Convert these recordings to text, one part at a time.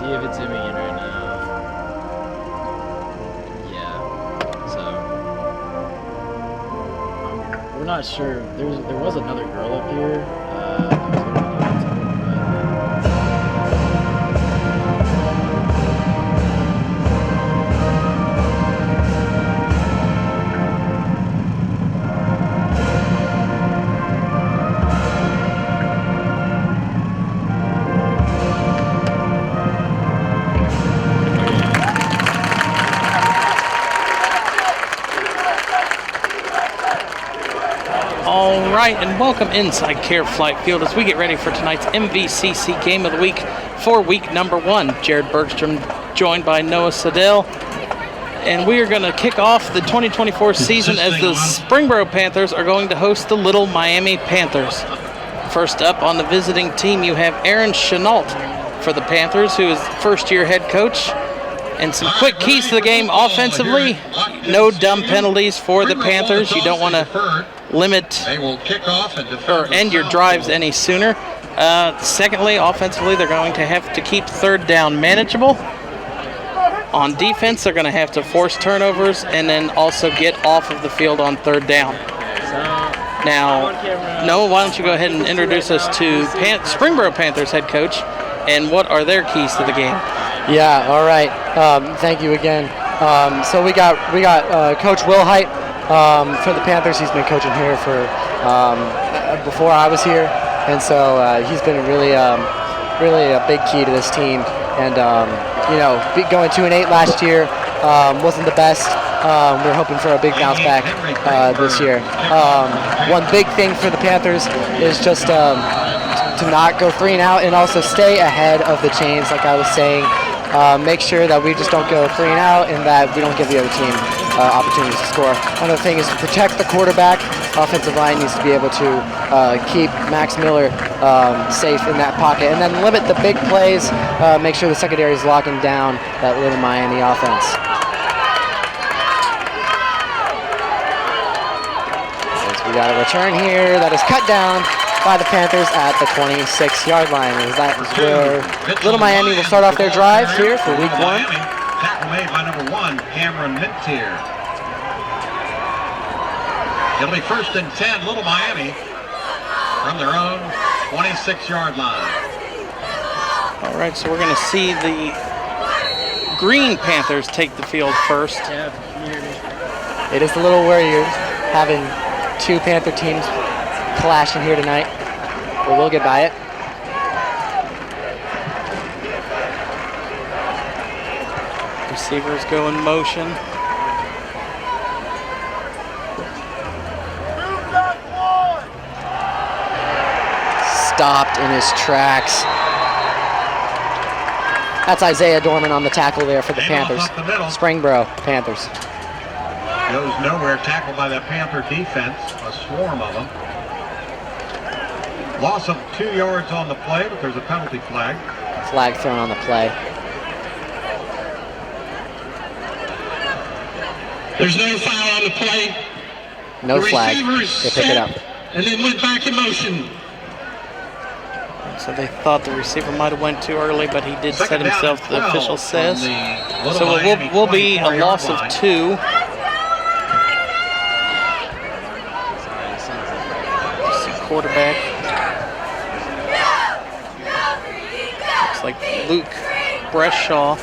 see if it's zooming in right now. Yeah. So we're not sure. There was another girl up here. All right, and welcome inside Care Flight Field as we get ready for tonight's MVCC Game of the Week for week number 1. Jared Bergstrom joined by Noah Sedell. And we are going to kick off the 2024 season as the Springboro Panthers are going to host the Little Miami Panthers. First up on the visiting team, you have Aaron Chenault for the Panthers, who is first-year head coach. And some quick keys to the game offensively. No dumb penalties for the Panthers. You don't want to limit or end your drives any sooner. Secondly, offensively, they're going to have to keep third down manageable. On defense, they're going to have to force turnovers and then also get off of the field on third down. Now, Noah, why don't you go ahead and introduce us to Springboro Panthers head coach and what are their keys to the game? Yeah, all right. Thank you again. So we got Coach Will Height for the Panthers. He's been coaching here for before I was here, and so he's been really a big key to this team. And going 2-8 last year wasn't the best. We're hoping for a big bounce back this year. One big thing for the Panthers is just to not go 3 and out, and also stay ahead of the chains, like I was saying. Make sure that we just don't go 3 and out, and that we don't give the other team opportunities to score. Another thing is to protect the quarterback. Offensive line needs to be able to keep Max Miller safe in that pocket, and then limit the big plays. Make sure the secondary is locking down that Little Miami offense. We got a return here that is cut down by the Panthers at the 26-yard line. That is where Little Miami will start off their drive here for week 1. Tackle made by number 1, Cameron Mintier. It'll be 1st and 10, Little Miami from their own 26-yard line. All right, so we're going to see the Green Panthers take the field first. It is a little worrying having 2 Panther teams clashing here tonight, but we'll get by it. Receivers go in motion. Stopped in his tracks. That's Isaiah Dorman on the tackle there for the Panthers. Springboro Panthers. Goes nowhere, tackled by that Panther defense, a swarm of them. Loss of 2 yards on the play, but there's a penalty flag. Flag thrown on the play. There's no foul on the play. No flag. They pick it up. And then went back in motion. So they thought the receiver might have went too early, but he did set himself, the official says. So it will be a loss of 2. Quarterback. Looks like Luke Breshaw.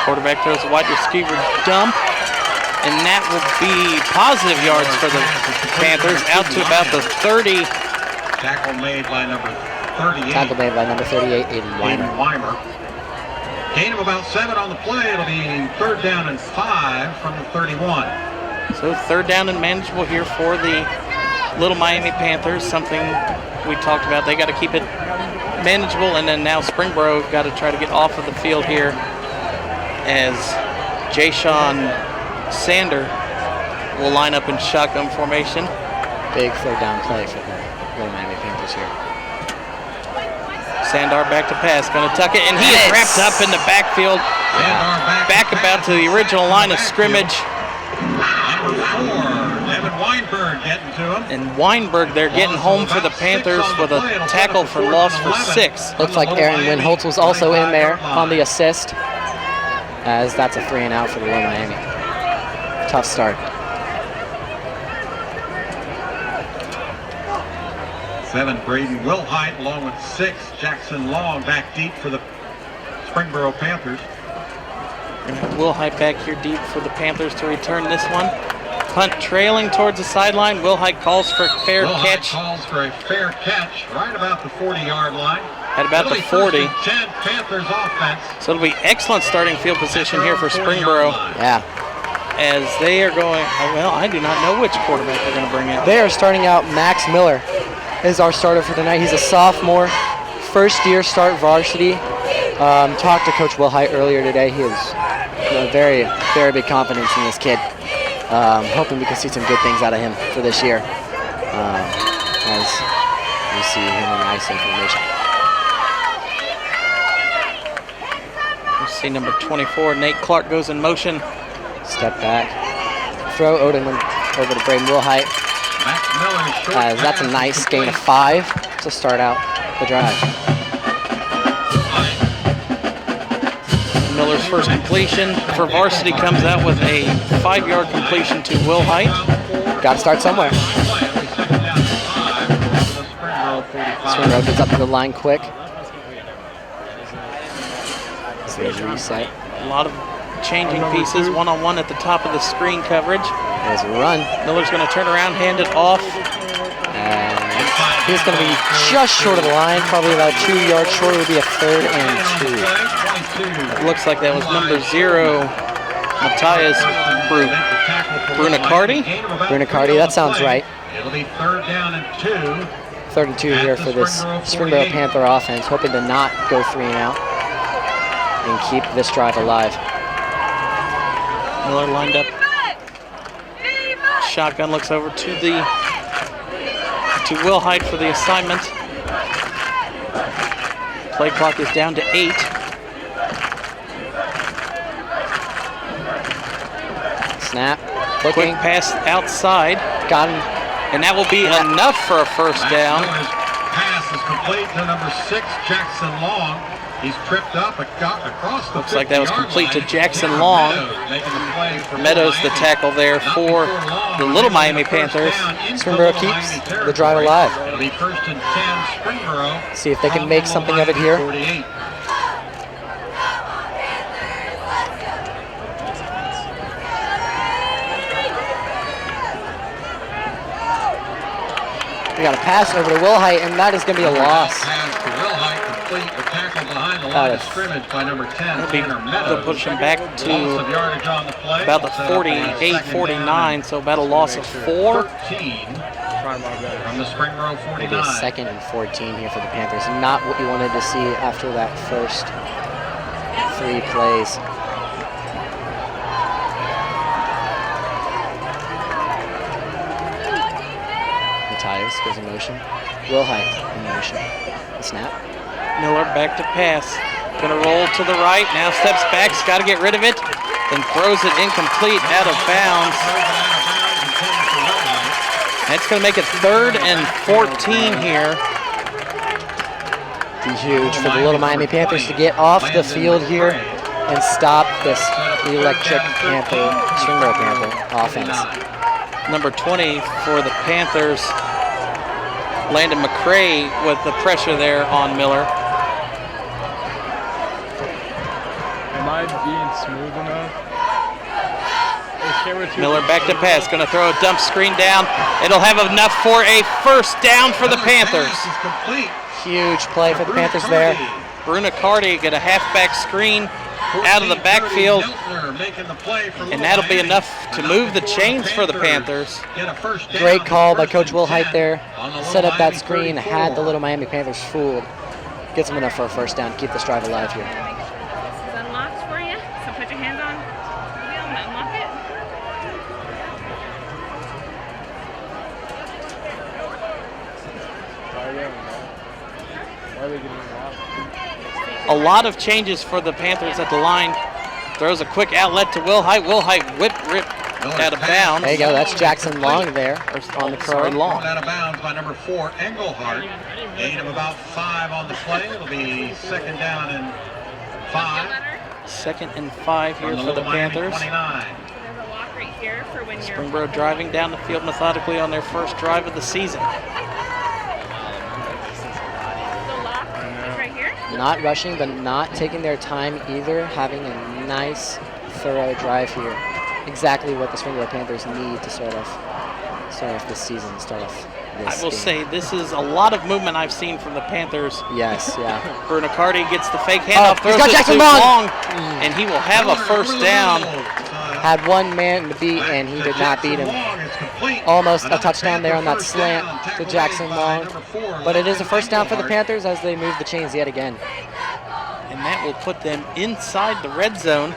Quarterback throws a wide receiver dump, and that will be positive yards for the Panthers, out to about the 30. Tackle made by number 38. Tackle made by number 38, Aiden Weimer. Gain of about 7 on the play. It'll be 3rd down and 5 from the 31. So 3rd down and manageable here for the Little Miami Panthers. Something we talked about. They got to keep it manageable, and then now Springboro got to try to get off of the field here as Jay-Sean Sander will line up in shotgun formation. Big 3rd down play for the Little Miami Panthers here. Sandar back to pass, going to tuck it, and he is wrapped up in the backfield, back about to the original line of scrimmage. Number 4, Evan Weimer. Weinberg getting to him. And Weinberg, they're getting home for the Panthers with a tackle for loss for 6. Looks like Aaron Winholtz was also in there on the assist, as that's a 3 and out for the Low Miami. Tough start. 7, Braden Wilhite, along with 6, Jackson Long back deep for the Springboro Panthers. Wilhite back here deep for the Panthers to return this one. Punt trailing towards the sideline. Wilhite calls for a fair catch. Calls for a fair catch right about the 40-yard line. At about the 40. 10 Panthers offense. So it'll be excellent starting field position here for Springboro. Yeah. As they are going, well, I do not know which quarterback they're going to bring in. They are starting out Max Miller is our starter for tonight. He's a sophomore, first-year start varsity. Talked to Coach Wilhite earlier today. He has very, very big confidence in this kid. Hoping we can see some good things out of him for this year. As you see him in ice information. You see number 24, Nate Clark goes in motion. Step back. Throw Odin over to Braden Wilhite. That's a nice gain of 5 to start out the drive. Miller's first completion for varsity comes out with a 5-yard completion to Wilhite. Got to start somewhere. Springboro gets up to the line quick. Reset. A lot of changing pieces, one-on-one at the top of the screen coverage. There's a run. Miller's going to turn around, hand it off. And he's going to be just short of the line, probably about 2 yards short. It would be a 3rd and 2. It looks like that was number 0, Matthias Brunicardi. Brunicardi, that sounds right. It'll be 3rd down and 2. 3rd and 2 here for this Springboro Panther offense, hoping to not go 3 and out and keep this drive alive. Miller lined up. Shotgun looks over to Wilhite for the assignment. Play clock is down to 8. Snap. Quick pass outside. Got him. And that will be enough for a first down. Pass is complete to number 6, Jackson Long. He's tripped up across the Looks like that was complete to Jackson Long. Meadows the tackle there for the Little Miami Panthers. Springboro keeps the drive alive. It'll be 1st and 10, Springboro. See if they can make something of it here. 48. We got a pass over to Wilhite, and that is going to be a loss. Pass to Wilhite, complete. A tackle behind the line of scrimmage by number 10. They'll push him back to about the 48-49, so about a loss of 4. 13 from the Springboro 49. Maybe a 2nd and 14 here for the Panthers. Not what you wanted to see after that first 3 plays. Matthias goes in motion. Wilhite in motion. The snap. Miller back to pass. Gonna roll to the right. Now steps back. He's got to get rid of it. Then throws it incomplete, out of bounds. That's gonna make it 3rd and 14 here. Be huge for the Little Miami Panthers to get off the field here and stop this electric Springboro Panther offense. Number 20 for the Panthers, Landon McCray with the pressure there on Miller. Am I being smooth enough? Miller back to pass, going to throw a dump screen down. It'll have enough for a first down for the Panthers. Huge play for the Panthers there. Brunicardi get a halfback screen out of the backfield, and that'll be enough to move the chains for the Panthers. Great call by Coach Wilhite there. Set up that screen, had the Little Miami Panthers fooled. Gets them enough for a first down, keep this drive alive here. It's unlocked for you, so put your hands on the wheel and unlock it. A lot of changes for the Panthers at the line. Throws a quick outlet to Wilhite. Wilhite out of bounds. There you go. That's Jackson Long there on the Sorry, curl. Long. Out of bounds by number 4, Engelhardt. Gain of about 5 on the play. It'll be second down and 5. 2nd and 5 here From for the Little Miami Panthers. 29. There's a lock right here for when you're. Springboro driving down the field methodically on their first drive of the season. The lock is right here. Not rushing, but not taking their time either. Having a nice, thorough drive here. Exactly what the Springboro Panthers need to start off this season. Start off this I will game. say this is a lot of movement I've seen from the Panthers. Yes, yeah. Bernicardi gets the fake handoff, he's throws got it Jackson too Long. long, and he will have a first down. Had one man to beat, and he did not beat him. Almost a touchdown there on that slant to Jackson Long. But it is a first down for the Panthers as they move the chains yet again. And that will put them inside the red zone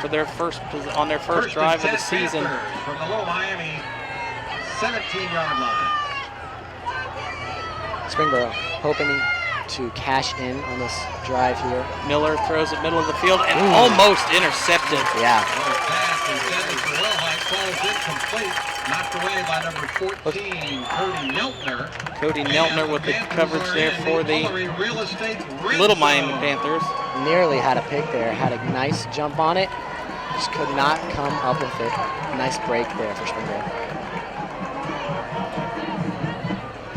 for their first drive of the season. From the Little Miami 17-yard line. Springboro hoping to cash in on this drive here. Miller throws it middle of the field and almost intercepted. Yeah. Pass intended for Wilhite falls incomplete. Knocked away by number 14, Cody Neltner. Cody Neltner with the coverage there for the Little Miami Panthers. Nearly had a pick there. Had a nice jump on it. Just could not come up with it. Nice break there for Springboro.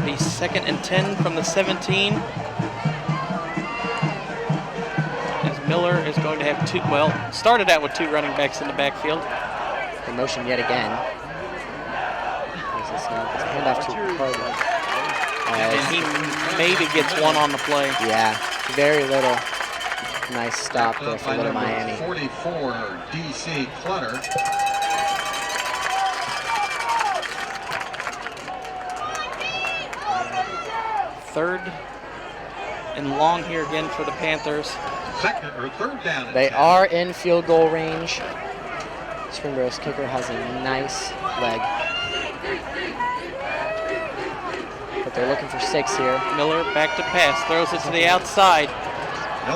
The 2nd and 10 from the 17. As Miller is going to have started out with 2 running backs in the backfield. The motion yet again. Handoff to Carter. And he maybe gets one on the play. Yeah, very little. Nice stop there for Little Miami. 44, DC Clutter. Third and long here again for the Panthers. Third down. They are in field goal range. Springboro's kicker has a nice leg. But they're looking for 6 here. Miller back to pass, throws it to the outside,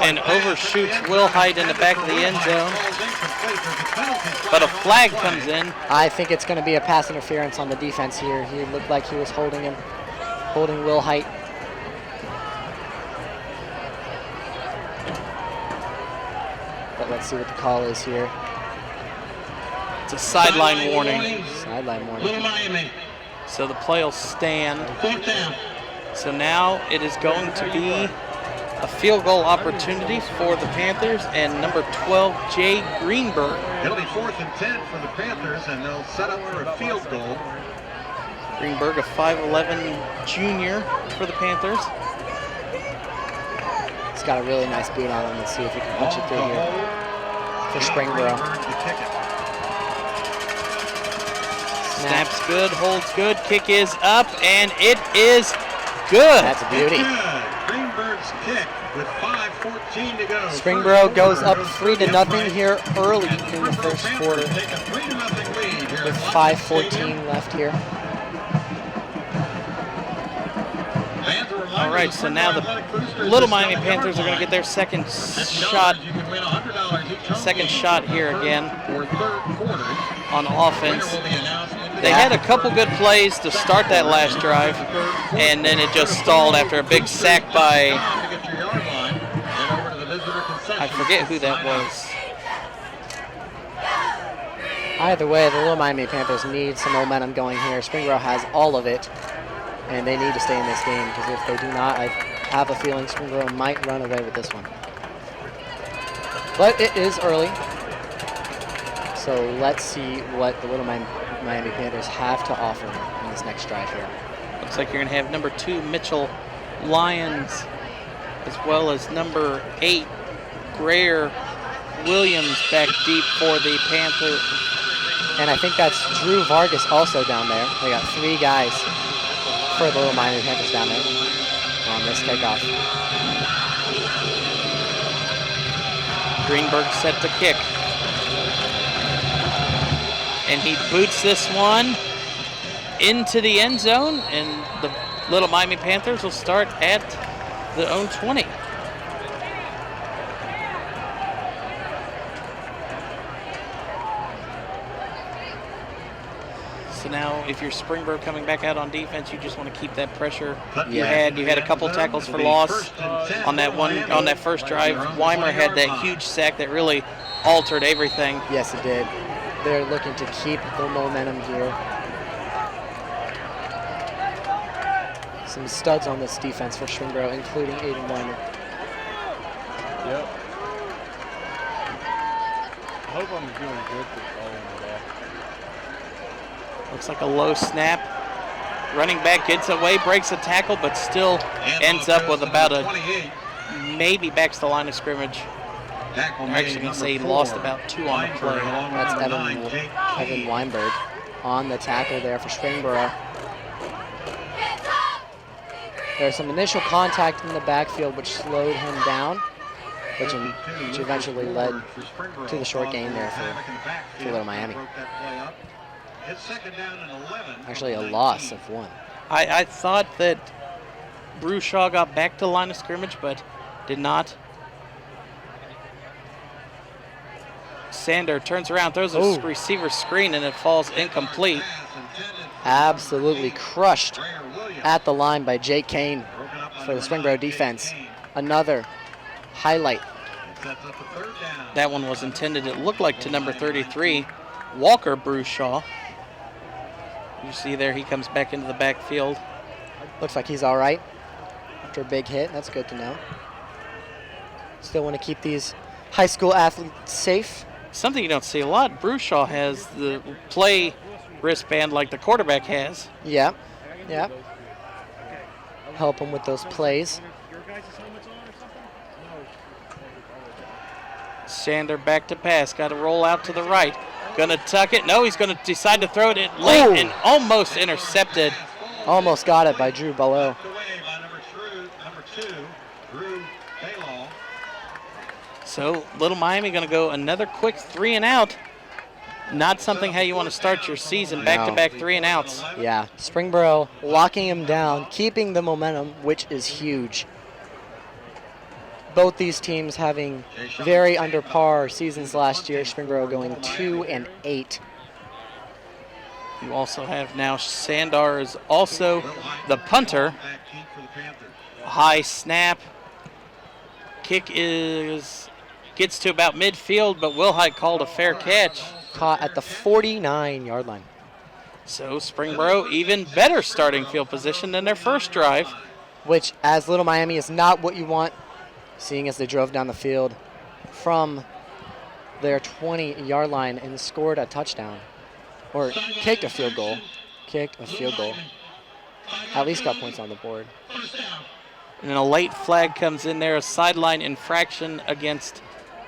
and overshoots Wilhite in the back of the end zone. But a flag comes in. I think it's going to be a pass interference on the defense here. He looked like he was holding Wilhite. But let's see what the call is here. It's a sideline warning. Sideline Little warning. Miami. So the play will stand. Fourth down. So now it is going to be a field goal opportunity for the Panthers and number 12, Jay Greenberg. It'll be 4th and 10 for the Panthers, and they'll set up for a field goal. Greenberg, a 5'11" junior for the Panthers. He's got a really nice boot on him. Let's see if he can punch it through here for Springboro. Snaps good, holds good, kick is up, and it is good. That's a beauty. Greenberg's kick with 5:14 to go. Springboro goes up 3-0 here early in the first quarter Take a 3-0 lead here with at 5:14 left here. All right, so now the Little Miami Panthers are going to get their second shot here again on offense. They had a couple good plays to start that last drive, and then it just stalled after a big sack by, I forget who that was. Either way, the Little Miami Panthers need some momentum going here. Springboro has all of it, and they need to stay in this game, because if they do not, I have a feeling Springboro might run away with this one. But it is early, so let's see what the Little Miami Panthers have to offer in this next drive here. Looks like you're going to have number 2, Mitchell Lyons, as well as number 8, Greer Williams back deep for the Panthers. And I think that's Drew Vargas also down there. They got 3 guys for the Little Miami Panthers down there on this kickoff. Greenberg set to kick. And he boots this one into the end zone, and the Little Miami Panthers will start at their own 20. if you're Springboro coming back out on defense, you just want to keep that pressure. Yeah. You had a couple tackles for loss on that first drive. Weimer had that huge sack that really altered everything. Yes, it did. They're looking to keep the momentum here. Some studs on this defense for Springboro, including Aiden Weimer. Yep. I hope I'm doing good for following that. Looks like a low snap. Running back gets away, breaks a tackle, but still ends up with about maybe backs the line of scrimmage. I'm actually going to say he lost about 2 on the play. That's Evan Weinberg on the tackle there for Springboro. There's some initial contact in the backfield which slowed him down, which eventually led to the short gain there for Little Miami. Actually a loss of 1. I thought that Brushaw got back to the line of scrimmage, but did not. Sander turns around, throws a receiver screen, and it falls incomplete. Absolutely crushed at the line by Jake Kane for the Springboro defense. Another highlight. That one was intended, it looked like, to number 33, Walker Brushaw. You see there, he comes back into the backfield. Looks like he's all right after a big hit. That's good to know. Still want to keep these high school athletes safe. Something you don't see a lot, Brushaw has the play wristband like the quarterback has. Yeah, yeah. Help him with those plays. Sander back to pass, got to roll out to the right. Gonna tuck it. No, he's gonna decide to throw it in late and almost intercepted. Almost got it by Drew Below. So Little Miami gonna go another quick 3 and out. Not something how you want to start your season, back-to-back 3 and outs. Yeah, Springboro locking him down, keeping the momentum, which is huge. Both these teams having very under par seasons last year. Springboro going 2 and 8. You also have now Sandar is also the punter. High snap. Kick gets to about midfield, but Wilhite called a fair catch. Caught at the 49-yard line. So Springboro even better starting field position than their first drive. Which, as Little Miami, is not what you want, seeing as they drove down the field from their 20-yard line and scored a touchdown. Or kicked a field goal. At least got points on the board. And then a late flag comes in there, a sideline infraction against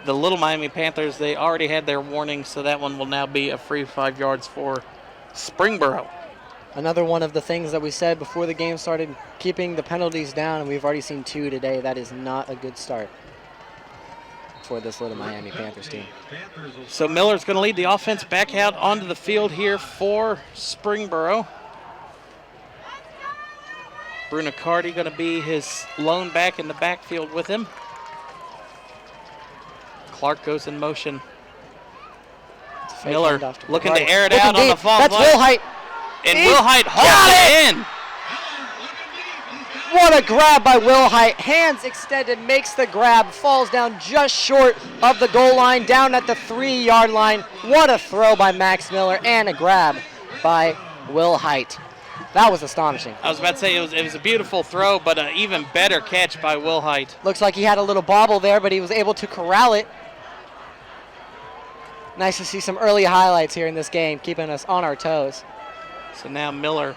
the Little Miami Panthers. They already had their warning, so that one will now be a free 5 yards for Springboro. Another one of the things that we said before the game started, keeping the penalties down, and we've already seen 2 today. That is not a good start for this Little Miami Panthers team. So Miller's going to lead the offense back out onto the field here for Springboro. Bruno Cardi going to be his lone back in the backfield with him. Clark goes in motion. Miller looking to air it out on the fall. That's Wilhite. And Wilhite hauls it in. What a grab by Wilhite. Hands extended, makes the grab, falls down just short of the goal line, down at the 3-yard line. What a throw by Max Miller and a grab by Wilhite. That was astonishing. I was about to say it was a beautiful throw, but an even better catch by Wilhite. Looks like he had a little bobble there, but he was able to corral it. Nice to see some early highlights here in this game, keeping us on our toes. So now Miller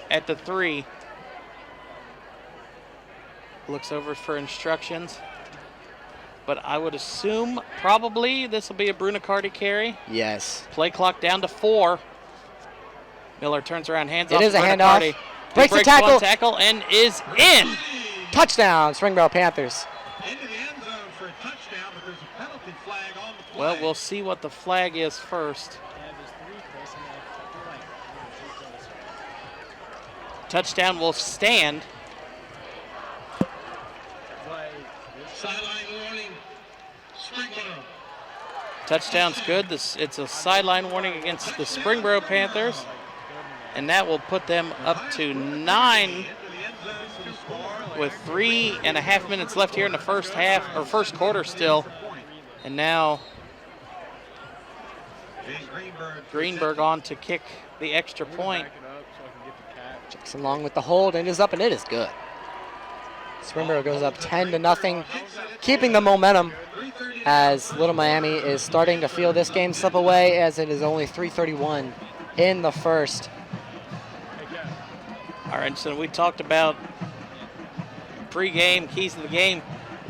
at the 3. Looks over for instructions. But I would assume probably this will be a Bruno Cardi carry. Yes. Play clock down to 4. Miller turns around, hands off. It is a handoff. Cardi. Breaks the tackle. One tackle and is in. Touchdown, Springboro Panthers. Into the end zone for a touchdown, but there's a penalty flag on the play. Well, we'll see what the flag is first. Touchdown will stand. Sideline warning. Springboro. Touchdown's good. It's a sideline warning against the Springboro Panthers. And that will put them up to 9 with 3.5 minutes left here in the first half, or first quarter still. And now Greenberg on to kick the extra point. Jackson Long with the hold, and it is up, and it is good. Springboro goes up 10-0, keeping the momentum as Little Miami is starting to feel this game slip away, as it is only 3:31 in the first. All right, so we talked about pre-game, keys to the game.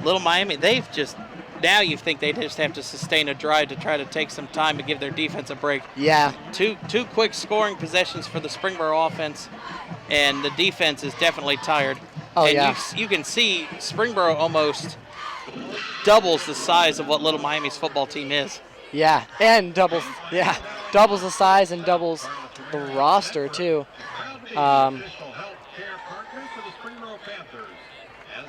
Little Miami, they've just, now you think they just have to sustain a drive to try to take some time to give their defense a break. Yeah. Two quick scoring possessions for the Springboro offense, and the defense is definitely tired. Oh, and yeah. You can see Springboro almost doubles the size of what Little Miami's football team is. Yeah, and doubles the size and doubles the roster, too. As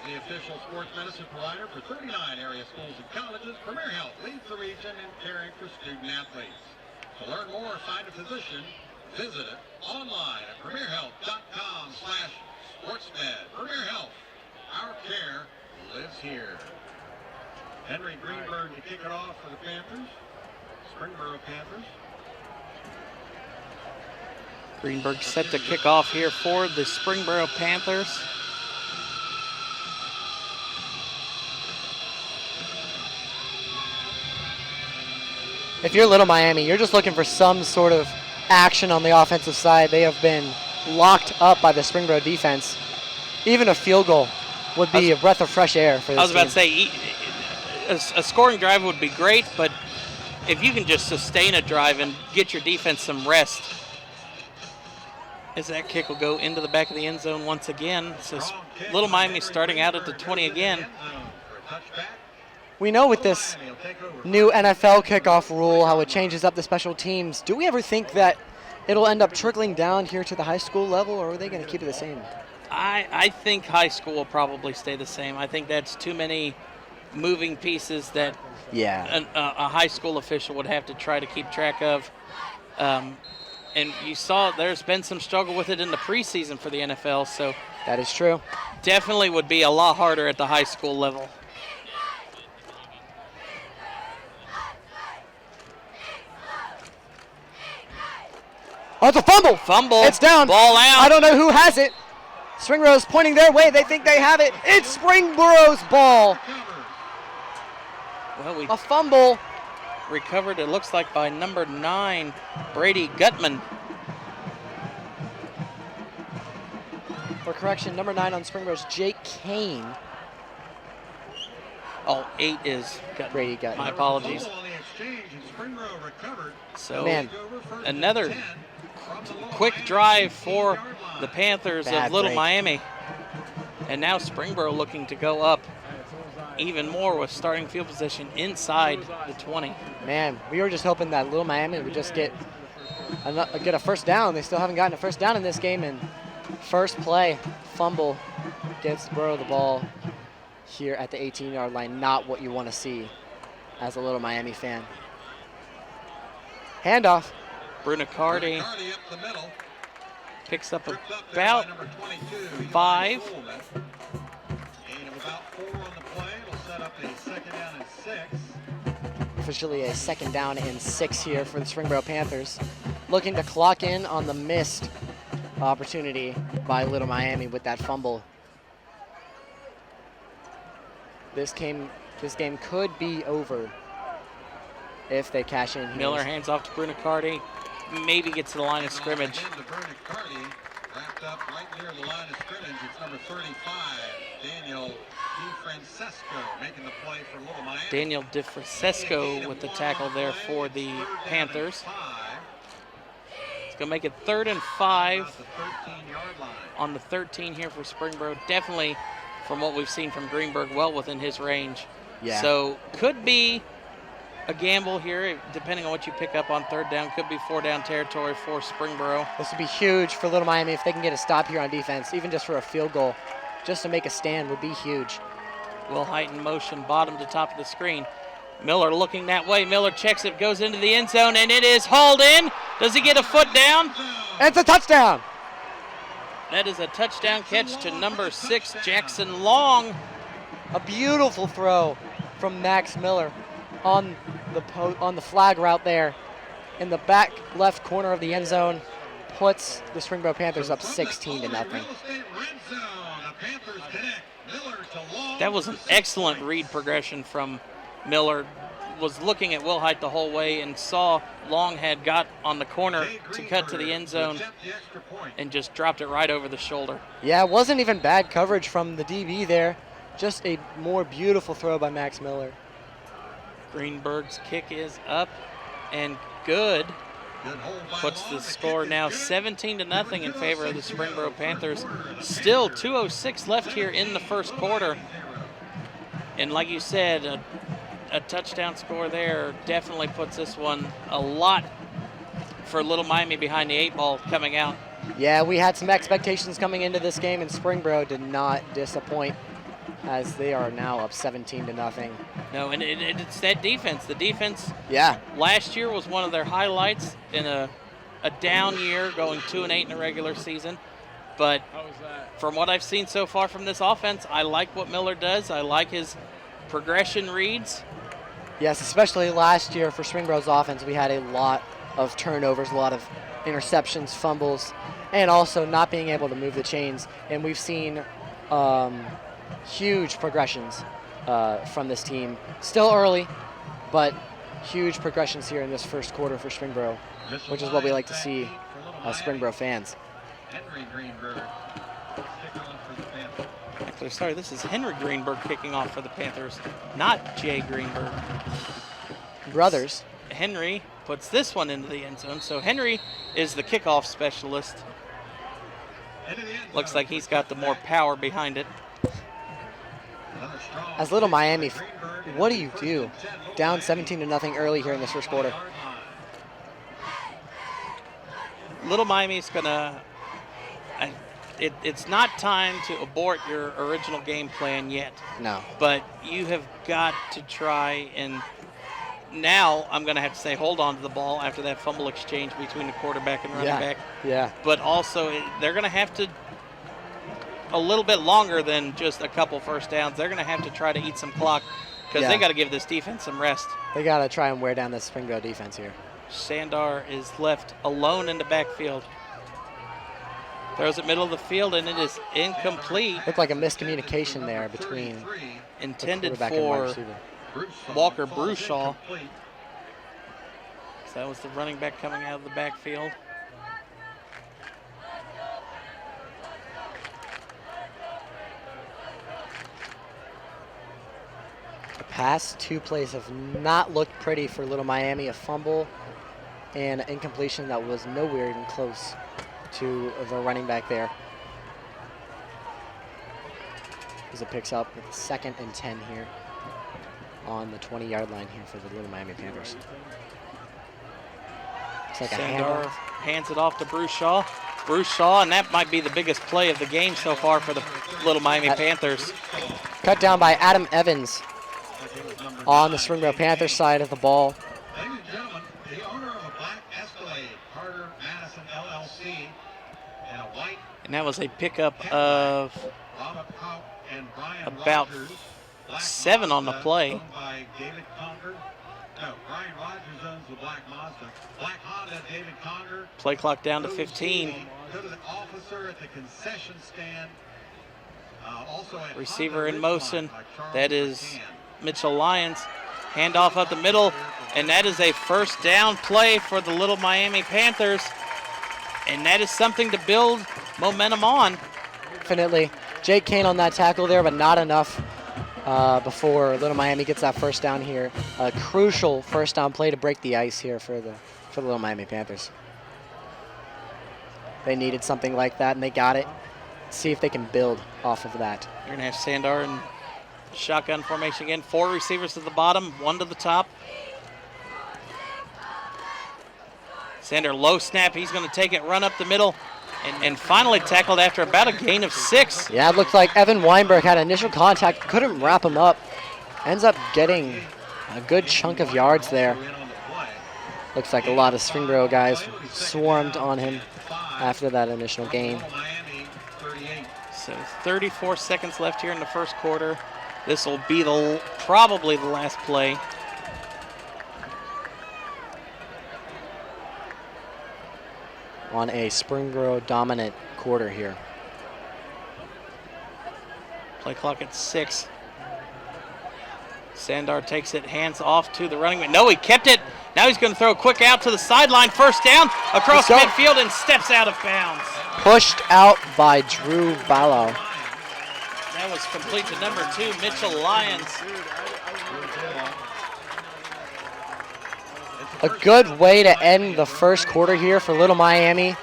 the official sports medicine provider for 39 area schools and colleges, Premier Health leads the region in caring for student athletes. To learn more or find a physician, visit it online at premierhealth.com/sportsmed. Premier Health, our care lives here. Henry Greenberg to kick it off for the Panthers. Springboro Panthers. Greenberg set to kick off here for the Springboro Panthers. If you're Little Miami, you're just looking for some sort of action on the offensive side. They have been locked up by the Springboro defense. Even a field goal would be a breath of fresh air for this I was about team. to say, a scoring drive would be great, but if you can just sustain a drive and get your defense some rest, as that kick will go into the back of the end zone once again. So Little Miami starting out at the 20 again. We know with this new NFL kickoff rule how it changes up the special teams. Do we ever think that it'll end up trickling down here to the high school level, or are they going to keep it the same? I think high school will probably stay the same. I think that's too many moving pieces that a high school official would have to try to keep track of. And you saw there's been some struggle with it in the preseason for the NFL, so that is true. Definitely would be a lot harder at the high school level. Oh, it's a fumble. Fumble. It's down. Ball out. I don't know who has it. Springboro's pointing their way. They think they have it. It's Springboro's ball. Well, a fumble. Recovered, it looks like, by number 9, Brady Gutman. For correction, number 9 on Springboro's Jake Kane. Oh, 8 is Gutman. Brady Gutman. My apologies. So, another quick drive for the Panthers of Little Miami. And now Springboro looking to go up even more with starting field position inside the 20. Man, we were just hoping that Little Miami would just get a first down. They still haven't gotten a first down in this game, and first play, fumble, gives Springboro the ball here at the 18-yard line. Not what you want to see as a Little Miami fan. Handoff. Brunicardi picks up about 5. Officially a second down and 6 here for the Springboro Panthers. Looking to clock in on the missed opportunity by Little Miami with that fumble. This game could be over if they cash in here. Miller hands off to Brunicardi. Maybe gets to the line of scrimmage. Wrapped up right near the line of scrimmage. It's number 35, Daniel DeFrancesco, making the play for Little Miami. Daniel DeFrancesco with the tackle there for the Panthers. It's going to make it 3rd and 5 on the 13 here for Springboro. Definitely, from what we've seen from Greenberg, well within his range. Yeah. So could be a gamble here, depending on what you pick up on 3rd down. Could be 4-down territory for Springboro. This would be huge for Little Miami if they can get a stop here on defense, even just for a field goal. Just to make a stand would be huge. Will heighten motion, bottom to top of the screen. Miller looking that way. Miller checks it, goes into the end zone, and it is hauled in. Does he get a foot down? It's a touchdown. That is a touchdown catch to number 6, Jackson Long. A beautiful throw from Max Miller on the flag route there in the back left corner of the end zone. Puts the Springboro Panthers up 16-0. That was an excellent read progression from Miller. Was looking at Will Height the whole way and saw Long had got on the corner to cut to the end zone and just dropped it right over the shoulder. Yeah, it wasn't even bad coverage from the DB there. Just a more beautiful throw by Max Miller. Greenberg's kick is up and good. Puts the score now 17-0 in favor of the Springboro Panthers. Still 2:06 left here in the first quarter. And like you said, a touchdown score there definitely puts this one a lot for Little Miami behind the 8 ball coming out. Yeah, we had some expectations coming into this game, and Springboro did not disappoint as they are now up 17-0. No, and it's that defense. The defense last year was one of their highlights in a down year, going 2-8 in the regular season. But from what I've seen so far from this offense, I like what Miller does. I like his progression reads. Yes, especially last year for Springboro's offense, we had a lot of turnovers, a lot of interceptions, fumbles, and also not being able to move the chains. And we've seen huge progressions from this team. Still early, but huge progressions here in this first quarter for Springboro, which is what we like to see as Springboro fans. Henry Greenberg. Actually, sorry, this is Henry Greenberg kicking off for the Panthers, not Jay Greenberg. Brothers. Henry puts this one into the end zone. So Henry is the kickoff specialist. Looks like he's got the more power behind it. As Little Miami, what do you do? Down 17-0 early here in this first quarter. Little Miami's gonna. It's not time to abort your original game plan yet. No. But you have got to try, and now I'm going to have to say hold on to the ball after that fumble exchange between the quarterback and running back. Yeah. But also they're going to have to, a little bit longer than just a couple first downs, they're going to have to try to eat some clock because they got to give this defense some rest. They got to try and wear down this Springboro defense here. Sandar is left alone in the backfield. Throws it middle of the field, and it is incomplete. Looked like a miscommunication there between intended for Walker Brushaw. So that was the running back coming out of the backfield. The past 2 plays have not looked pretty for Little Miami. A fumble and an incompletion that was nowhere even close to the running back there. As it picks up with 2nd and 10 here on the 20-yard line here for the Little Miami Panthers. Looks like Sandar hands it off to Brushaw. Brushaw, and that might be the biggest play of the game so far for the Little Miami Panthers. Cut down by Adam Evans on the Springboro Panthers side of the ball. Ladies and gentlemen, the owner of a black Escalade, Carter Madison LLC, and a white. And that was a pickup of about 7 on the play. By David Conger. No, Brian Rogers owns the black Mazda. Black Honda, David Conger. Play clock down to 15. Go to the officer at the concession stand. Also at Receiver in motion. That is Mitchell Lyons. Handoff up the middle, and that is a first down play for the Little Miami Panthers. And that is something to build momentum on. Definitely. Jake Kane on that tackle there, but not enough before Little Miami gets that first down here. A crucial first down play to break the ice here for the Little Miami Panthers. They needed something like that, and they got it. See if they can build off of that. You're going to have Sandar in shotgun formation again. 4 receivers to the bottom, 1 to the top. Sandar low snap. He's going to take it, run up the middle, and finally tackled after about a gain of 6. Yeah, it looked like Evan Weinberg had initial contact, couldn't wrap him up. Ends up getting a good chunk of yards there. Looks like a lot of Springboro guys swarmed on him. after that initial gain. Miami 38. So 34 seconds left here in the first quarter. This will be probably the last play. On a Springboro dominant quarter here. Play clock at 6. Sandar takes it, hands off to the running back. No, he kept it. Now he's going to throw a quick out to the sideline. First down across midfield and steps out of bounds. Pushed out by Drew Ballo. That was complete to number 2, Mitchell Lyons. A good way to end the first quarter here for Little Miami.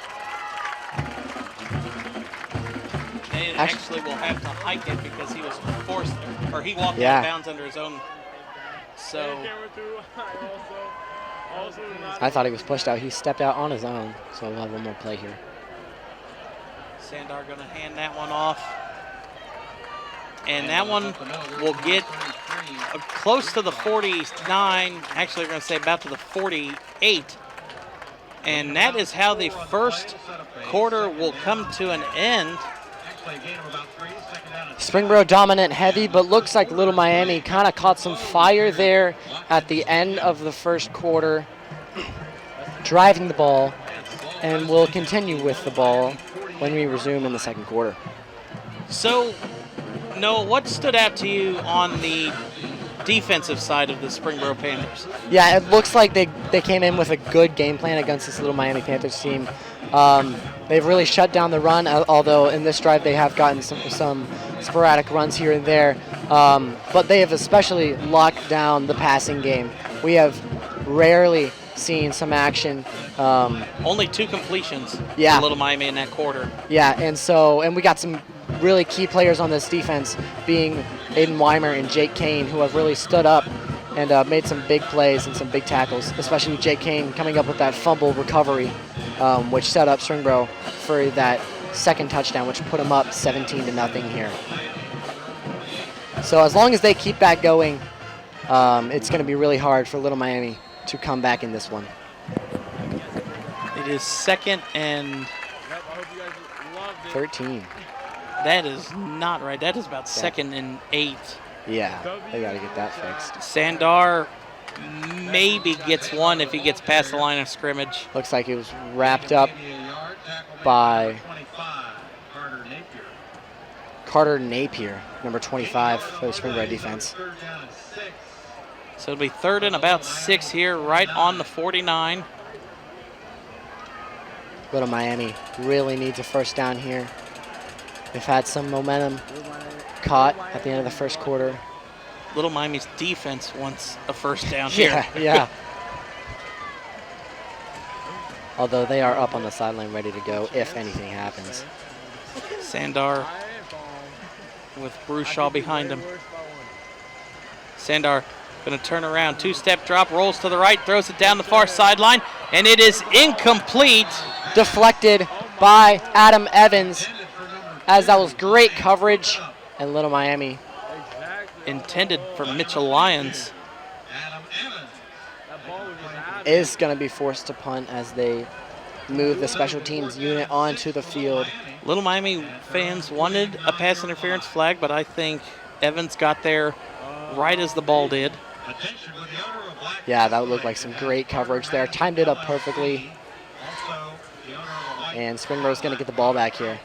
They actually will have to hike it because he was forced, or he walked out of bounds under his own. So I thought he was pushed out. He stepped out on his own. So we'll have one more play here. Sandar going to hand that one off. And that one will get close to the 49. Actually, we're going to say about to the 48. And that is how the first quarter will come to an end. Springboro dominant heavy, but looks like Little Miami kind of caught some fire there at the end of the first quarter, driving the ball, and will continue with the ball when we resume in the second quarter. So, Noah, what stood out to you on the defensive side of the Springboro Panthers? Yeah, it looks like they came in with a good game plan against this Little Miami Panthers team. They've really shut down the run, although in this drive they have gotten some sporadic runs here and there. But they have especially locked down the passing game. We have rarely seen some action. Only 2 completions for Little Miami in that quarter. Yeah, and we got some really key players on this defense, being Aiden Weimer and Jake Kane, who have really stood up and made some big plays and some big tackles, especially Jake Kane coming up with that fumble recovery, which set up Springboro for that second touchdown, which put them up 17-0 here. So as long as they keep that going, it's going to be really hard for Little Miami to come back in this one. It is 2nd and 13. That is not right. That is about 2nd and 8. Yeah, they got to get that fixed. Sandar maybe gets one if he gets past the line of scrimmage. Looks like it was wrapped up by Carter Napier, number 25 for the Springboro defense. So it'll be 3rd and about 6 here, right on the 49. Little Miami really needs a first down here. They've had some momentum caught at the end of the first quarter. Little Miami's defense wants a first down here. Yeah. Although they are up on the sideline ready to go if anything happens. Sandar with Brushaw behind him. Sandar going to turn around, 2-step drop, rolls to the right, throws it down the far sideline, and it is incomplete. Deflected by Adam Evans, as that was great coverage, and Little Miami intended for Mitchell Lyons is going to be forced to punt as they move the special teams unit onto the field. Little Miami fans wanted a pass interference flag, but I think Evans got there right as the ball did. Yeah, that would look like some great coverage there. Timed it up perfectly. And Springboro's going to get the ball back here.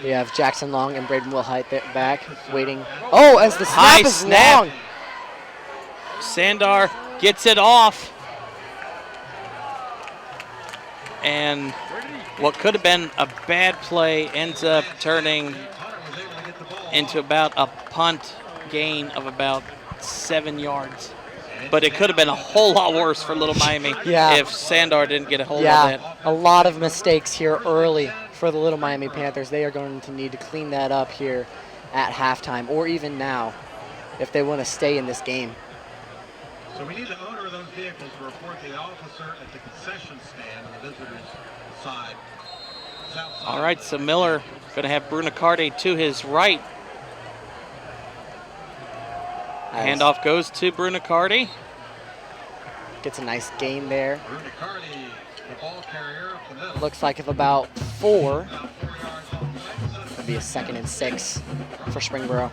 We have Jackson Long and Braden Wilhite back, waiting. Oh, as the snap is long. Sandar gets it off. And what could have been a bad play ends up turning into about a punt gain of about 7 yards. But it could have been a whole lot worse for Little Miami if Sandar didn't get a hold of that. A lot of mistakes here early for the Little Miami Panthers. They are going to need to clean that up here at halftime, or even now, if they want to stay in this game. So we need the owner of those vehicles to report the officer at the concession stand on the visitors' side. All right, so Miller going to have Brunicardi to his right. Handoff goes to Brunicardi. Gets a nice gain there. Cardi, the ball carrier up the middle. Looks like if about 4, About 4 yards on the play. it'll be a 2nd and 6 for Springboro.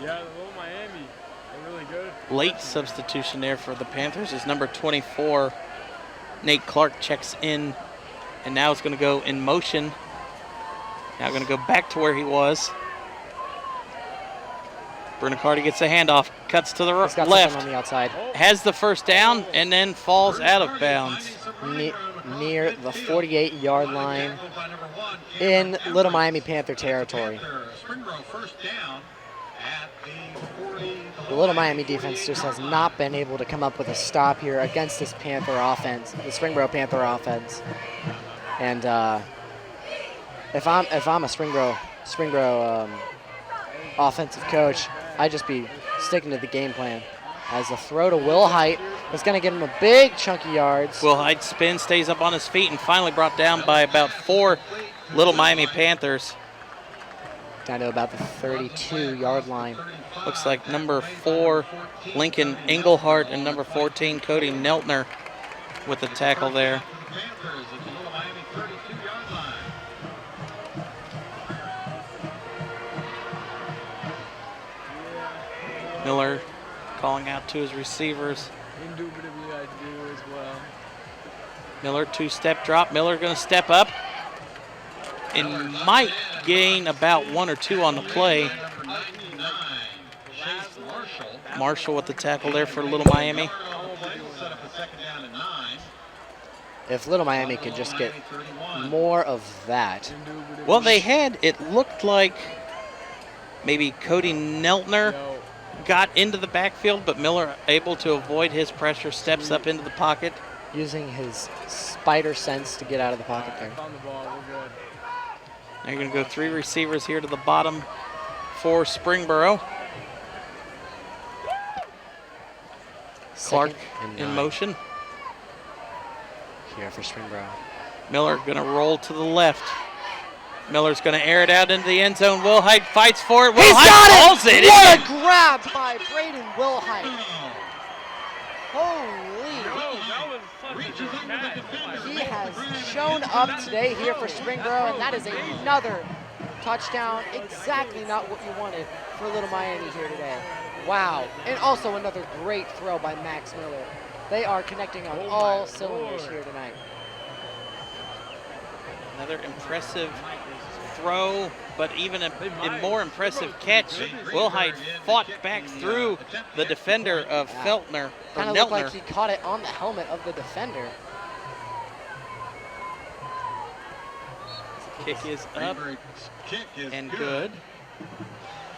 Yeah, the Little Miami, they're really good. Late substitution there for the Panthers is number 24. Nate Clark checks in, and now it's going to go in motion. Now going to go back to where he was. Brunacardi gets a handoff, cuts to the He's got left, something on the outside. has the first down, and then falls out of bounds. Near the 48-yard line in Little Miami Panther territory. Springboro first down at the 40. The Little Miami defense just has not been able to come up with a stop here against this Panther offense, the Springboro Panther offense. And if I'm a Springboro offensive coach, I'd just be sticking to the game plan. As a throw to Will Height is going to give him a big chunk of yards. Will Hyde spins, stays up on his feet, and finally brought down by about 4 Little Miami Panthers. Down to about the 32-yard line. Looks like number 4, Lincoln Englehart, and number 14, Cody Neltner, with the tackle there. Panthers at the Little Miami 32-yard line. Miller calling out to his receivers. Indubitably, I do as well. Miller, 2-step drop. Miller going to step up and might gain about 1 or 2 on the play. Number 99, Chase Marshall. Marshall with the tackle there for Little Miami. Set up a second down and 9. If Little Miami could just get more of that. Well, they had, it looked like maybe Cody Neltner got into the backfield, but Miller able to avoid his pressure, steps up into the pocket. Using his spider sense to get out of the pocket there. Found the ball, we're good. Now you're going to go 3 receivers here to the bottom for Springboro. Clark Second and in 9 motion. here for Springboro. Miller going to roll to the left. Miller's going to air it out into the end zone. Will Hyde fights for it. Will He's Hyde got hauls it. What a grab by Braden Wilhite. Holy. That was such a good catch. He has shown up today here for Springboro, and that is another touchdown. Exactly not what you wanted for Little Miami here today. Wow. And also another great throw by Max Miller. They are connecting on all cylinders here tonight. Another impressive throw, but even a more impressive catch. Will Hyde fought back through the defender of Feltner, or Kind of looked like Neltner. he caught it on the helmet of the defender. Kick is up Kick is and good.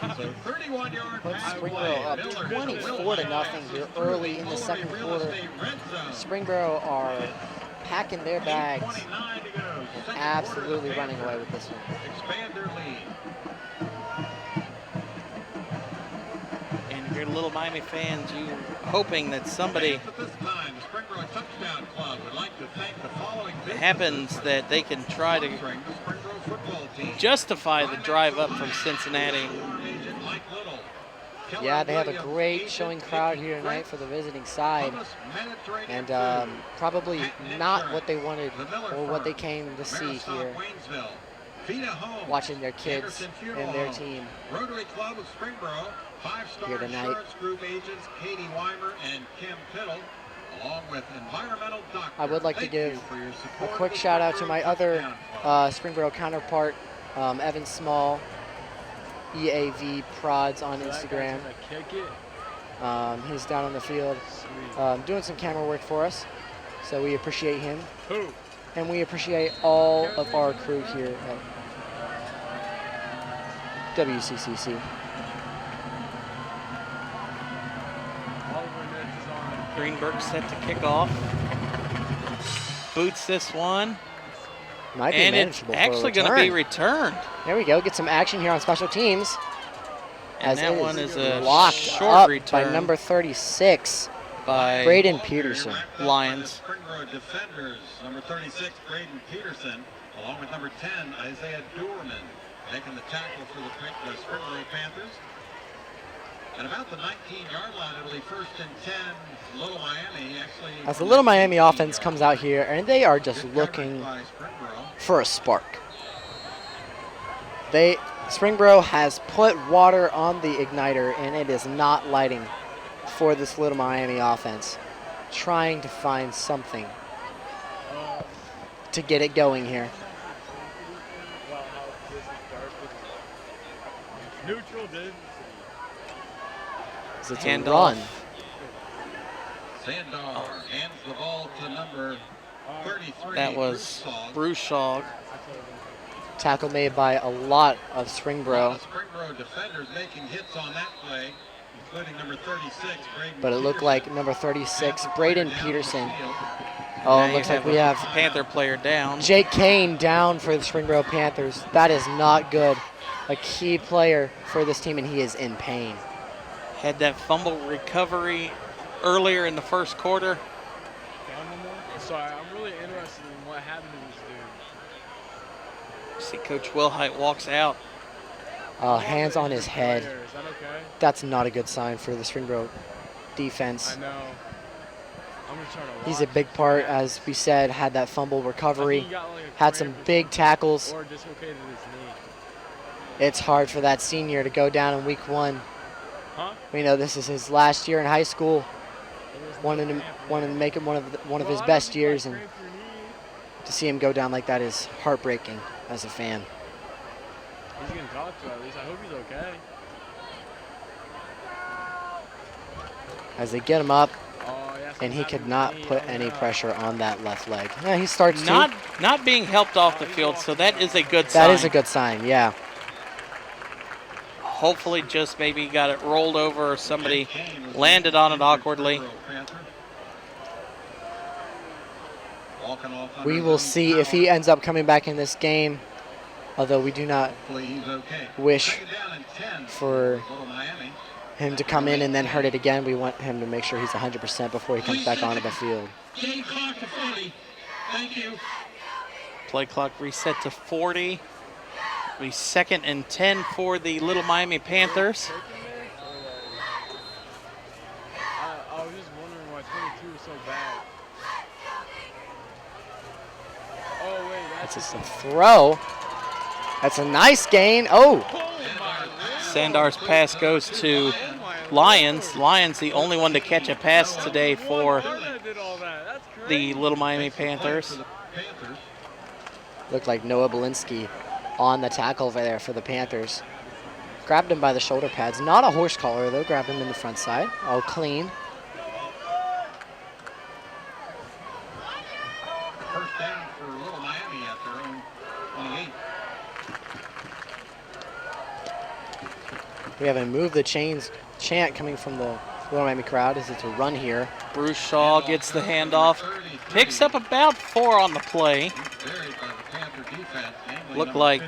So 31-yard Puts pass Springboro play. up Miller 24-0 here early in the second quarter. Springboro are packing their bags. 8:29 to go. Second Absolutely quarter, running away with this one. Expand their lead. And if you're Little Miami fans, you hoping that somebody At this time, the Springboro Touchdown Club would like to thank the following happens that they can try to sponsoring the Springboro football team. justify the drive up from Cincinnati. Agent Mike Little. Keller Yeah, they have a Williams, great Agent showing Kate crowd here tonight Brent, for the visiting side. Thomas Mediterranean And Food, probably Acton not what they Insurance, wanted the Miller or what they Firm, came to see Maristock, here, Waynesville, Vita Homes, watching their kids Anderson Funeral and their Home, team. Rotary Club of Springboro, Five-Star Here tonight. Insurance Group agents Katie Weimer and Kim Piddle, along with Environmental Doctor. I would like to Thank give you for your A support quick of the shout out to Springboro my other Touchdown Club. Springboro counterpart, Evan Small, EAV Prods on Instagram. Kick it. He's down on the field Sweet. doing some camera work for us. So we appreciate him. Who? And we appreciate all of our crew here at WCCC. Oliver Ness is on. Greenberg set to kick off. Boots this one. Might be And it's manageable for a actually going to be return. returned. There we go. Get some action here on special teams. And As that it one is a locked short up return. by number 36. by Braden Peterson. Lions. Springboro defenders, number 36, Braden Peterson, along with number 10, Isaiah Doorman, making the tackle for the Springboro Panthers. At about the 19-yard line, it'll be 1st and 10. Little Miami actually. As the Little Miami offense comes out here, and they are just looking for a spark. Springboro has put water on the igniter, and it is not lighting for this Little Miami offense. Trying to find something to get it going here. Neutral, dude. It's a Handoff. run. Sandar hands the ball to number 33. That was Brushaw. Tackle made by a lot of Springboro, Springboro defenders making hits on that play, including number 36, Braden but it looked Peterson. like number 36, Braden Peterson. Oh, Now it you looks like we a have Panther player down. Jake Kane down for the Springboro Panthers. That is not good. A key player for this team, and he is in pain. Had that fumble recovery earlier in the first quarter. Sorry, I'm really interested in what happened to this dude. See Coach Wilhite walks out. Hands on his head. Is that okay? That's not a good sign for the Springboro defense. I know. I'm just trying to watch. He's a big part, as we said, had that fumble I recovery, think he got like a had some cramp or big something, tackles. Or dislocated his knee. It's hard for that senior to go down in week 1. Huh? We know this is his last year in high school. Wanted to make it one of his best years, and to see him go down like that is heartbreaking as a fan. He's getting talked to at least. I hope he's okay. As they get him up, Oh, yeah, and he could something not happened to put me. any Oh, no. pressure on that left leg. Yeah, he starts to. Not being helped off the field, so that is a good sign. That is a good sign, yeah. Hopefully just maybe got it rolled over or somebody landed on it awkwardly. We will see if he ends up coming back in this game, although we do not wish for him to come in and then hurt it again. We want him to make sure he's 100% before he comes back onto the field. Game clock to 40. Thank you. Play clock reset to 40. It'll be 2nd and 10 for the Little Miami Panthers. I was just wondering why 22 was so bad. Oh, wait, That's just a throw. That's a nice gain. Oh, Sandar's pass goes to Lions. Lions the only one to catch a pass today for the Little Miami Panthers. looked like Noah Belinsky on the tackle over there for the Panthers. Grabbed him by the shoulder pads. Not a horse collar, though. Grabbed him in the front side. All clean. First down for Little Miami at their own 28. We have a move the chains chant coming from the Little Miami crowd as it's a run here. Bruce Shaw gets the handoff. Picks up about 4 on the play. Looked like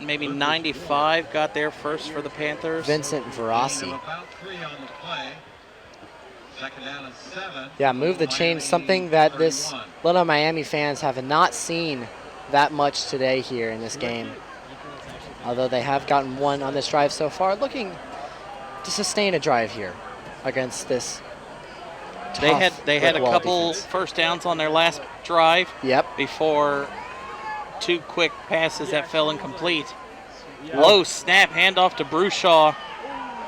maybe 95 got there first for the Panthers. Vincent Verassi. About 3 on the play. Second down and 7. Yeah, move the chains, something that this Little Miami fans have not seen that much today here in this game. Although they have gotten one on this drive so far, looking to sustain a drive here against this tough They had a brick wall couple defense. first downs on their last drive Yep. before 2 quick passes that fell incomplete. Low snap, handoff to Brushaw,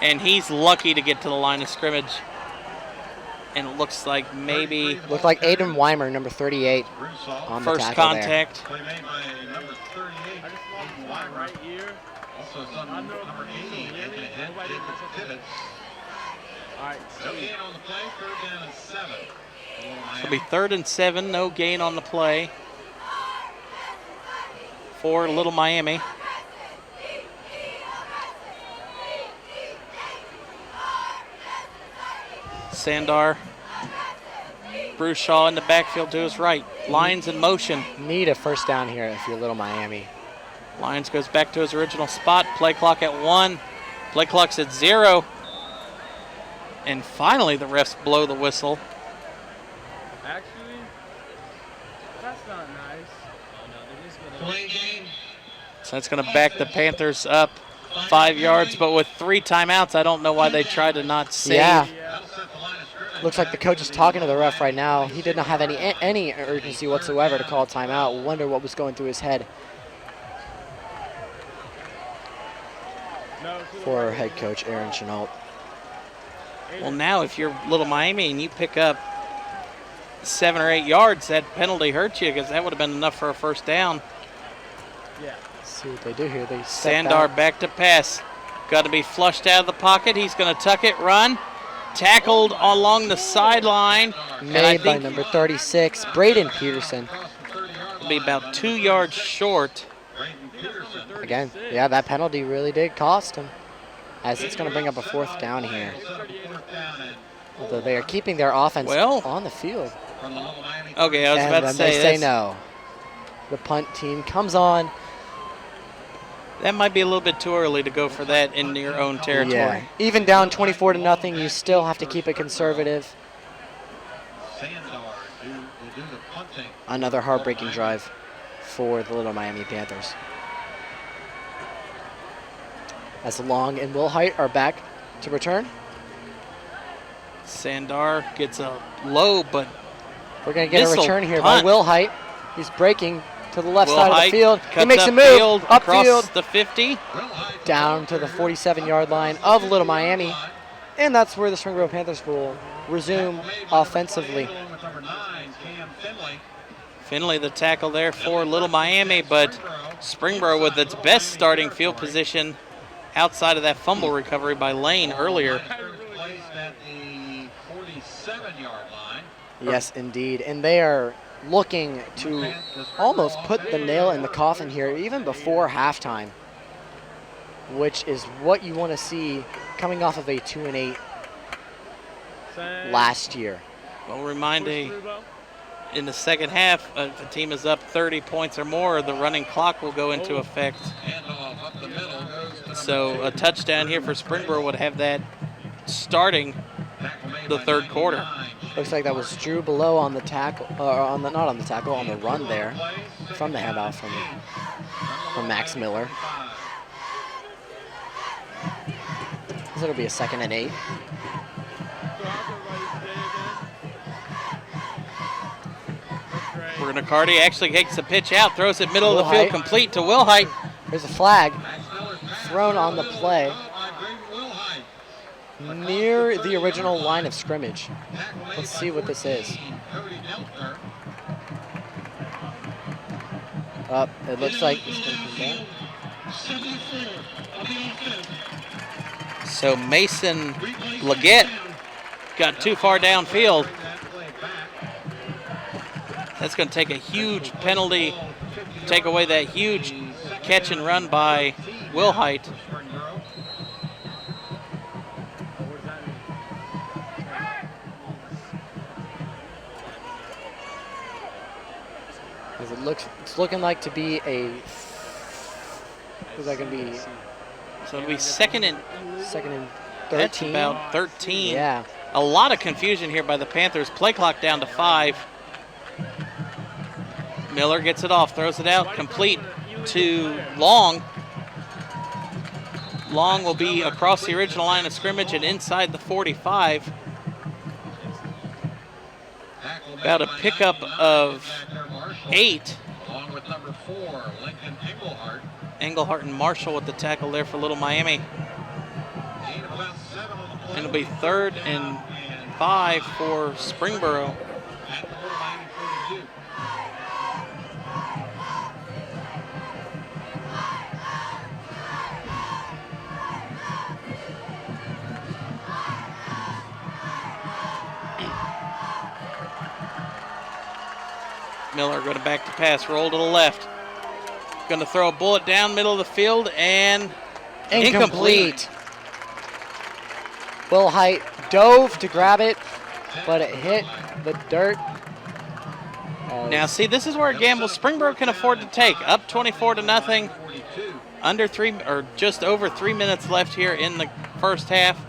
and he's lucky to get to the line of scrimmage. And it looks like maybe Looked like Aiden Weimer, number 38, on the first tackle there. contact. Play made by number 38. Aiden Weimer. right here. Also some number 80 making a hit. Jacob Tibbetts. All right. No gain on the play. Third down and 7. Little It'll be Miami. 3rd and 7, no gain on the play for Little Miami. Sandar, Bruce Shaw in the backfield to his right. Lions in motion. Need a first down here if you're Little Miami. Lions goes back to his original spot. Play clock at 1. Play clock's at 0. And finally, the refs blow the whistle. Actually, that's not nice. Oh no, they're just gonna. Play game. So that's going to back the Panthers up 5 yards, but with 3 timeouts, I don't know why they tried to not save. Yeah. That'll set the line of scrimmage. Looks like the coach is talking to the ref right now. He did not have any urgency whatsoever to call a timeout. Wonder what was going through his head for head coach Aaron Chenault. Well, now if you're Little Miami and you pick up 7 or 8 yards, that penalty hurts you because that would have been enough for a first down. Yeah. Let's see what they do here. They step Sandar back. back to pass. Got to be flushed out of the pocket. He's going to tuck it, run. Tackled along the sideline. And I Made by think number 36, Braden Peterson. it'll be about 2 yards short. Again, yeah, that penalty really did cost him, as it's going to bring up a 4th down here. Although they are keeping their offense on the field. Okay, I was And about to then say they say that's- no. The punt team comes on. That might be a little bit too early to go for that in your own territory. Yeah. Even down 24-0, you still have to keep it conservative. Will do the punting. Another heartbreaking drive for the Little Miami Panthers. As Long and Will Height are back to return. Sandar gets a low, but We're going to get a Missile return here by punt. Will Height. He's breaking to the left Will side of Height the field. He cuts makes a upfield, move across upfield the 50. down to the 47-yard line of Little Miami. And that's where the Springboro Panthers will resume offensively. With number 9, Cam Finley. Finley the tackle there for Little Miami, but Springboro with its best starting field position outside of that fumble recovery by Lane earlier. Placed at the 47-yard line. Yes, indeed. And they are looking to almost put the nail in the coffin here even before halftime, which is what you want to see coming off of a 2-8 last year. Well, remind in the second half, if the team is up 30 points or more, the running clock will go into effect. Handoff up the middle goes to So a touchdown here for Springboro would have that starting the third quarter. Looks like that was Drew Below on the tackle, on the run there from the handoff from Max Miller. So it'll be a 2nd and 8. Bernaccardi actually takes the pitch out, throws it middle of the Will field, Height. complete to Will Height. There's a flag thrown on the play near the original line of scrimmage. Let's see what this is. It looks like it's going to come down. So Mason Leggett got too far downfield. That's going to take a huge penalty, take away that huge catch and run by Will Height. It's looking like to be a. Is that going to be So it'll be second and 2nd and that's 13? about 13. Yeah. A lot of confusion here by the Panthers. Play clock down to 5. Miller gets it off, throws it out, complete to Long. Long will be across the original line of scrimmage and inside the 45. About a pickup of 8. Along with number 4, Lincoln Engelhardt. Engelhardt and Marshall with the tackle there for Little Miami. Gain of about 7 on the play. And it'll be 3rd and 5 for Springboro. At the Little Miami 42. Miller going to back to pass, roll to the left. Going to throw a bullet down middle of the field and incomplete. Will Height dove to grab it, but it hit the dirt. Now see, this is where a gamble Springboro can afford to take. Up 24-0, under 3 or just over 3 minutes left here in the first half.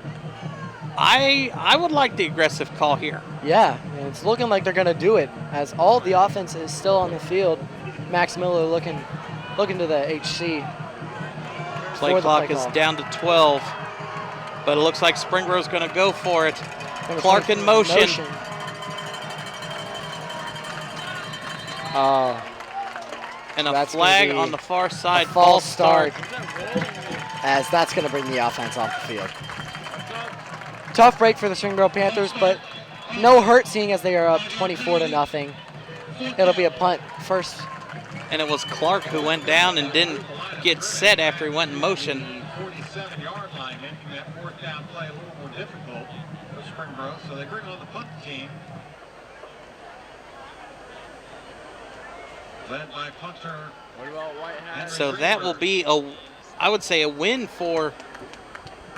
I would like the aggressive call here. Yeah, and it's looking like they're going to do it as all the offense is still on the field. Max Miller looking to the HC. Play clock is down to 12, but it looks like Springboro's going to go for it. Clark in motion. And a flag on the far side. False start. As that's going to bring the offense off the field. Tough break for the Springboro Panthers, but no hurt seeing as they are up 24-0. It'll be a punt first. And it was Clark who went down and didn't get set after he went in motion. 47-yard line, making that fourth down play a little more difficult for Springboro, so they bring on the punt team. Led by punter. So that will be I would say a win for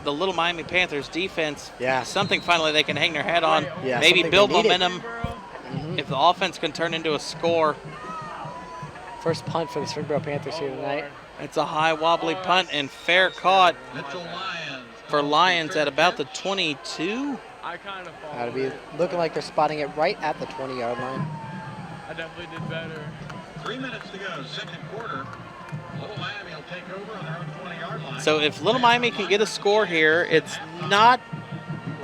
the Little Miami Panthers defense. Yeah. Something finally they can hang their hat on. Yeah, maybe build momentum. Mm-hmm. If the offense can turn into a score. First punt for the Springboro Panthers here tonight. It's a high wobbly punt and fair caught for Lions at about the 22. That'll be looking like they're spotting it right at the 20-yard line. I definitely did better. 3 minutes to go, second quarter. Little Miami will take over on their own 20-yard line. So if Little Miami can get a score here, it's not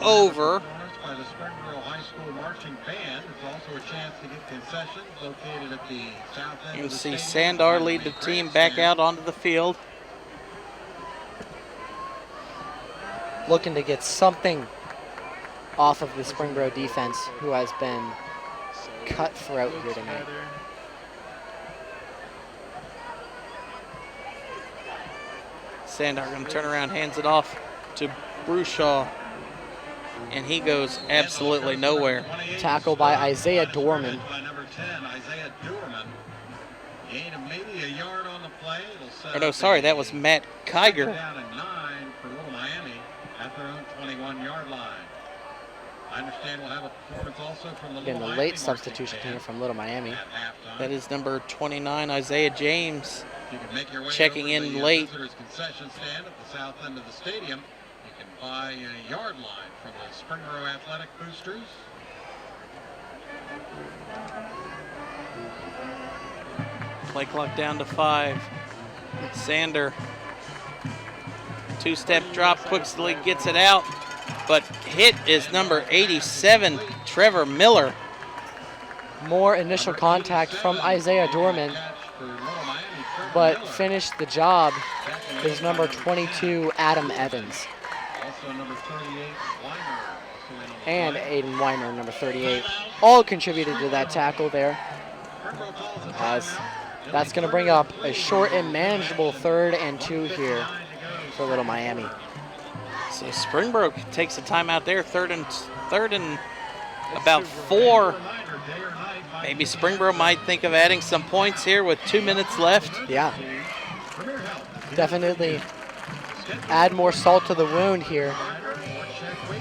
over. By the Springboro High School Marching Band. It's also a chance to get concessions located at the south end. You can see Sandar lead the team back out onto the field. Looking to get something off of the Springboro defense, who has been cutthroat here tonight. Sandar going to turn around, hands it off to Brushaw, and he goes absolutely nowhere. Tackle by Isaiah Dorman. By number 10, Isaiah Dorman. Gain of maybe a yard on the play. Or no, sorry, that was Matt Kiger. Down at 9 for Little Miami at their own 21-yard line. I understand we'll have a performance also from the Again, the late substitution here from Little Miami. That is number 29, Isaiah James. You can make your way checking over in the late. visitors concession stand at the south end of the stadium. You can buy a yard line from the Springboro Athletic Boosters. Play clock down to 5. Sander, two-step drop, quickly gets it out, but hit is number 87, Trevor Miller. More initial contact from Isaiah Dorman, but finished the job is number 22, Adam Evans. Also number 38, Weimer. And Aiden Weimer, number 38. All contributed to that tackle there, as that's going to bring up a short and manageable 3rd and 2 here for Little Miami. So Springboro takes a timeout there, third and about 4. Maybe Springboro might think of adding some points here with 2 minutes left. Yeah, definitely add more salt to the wound here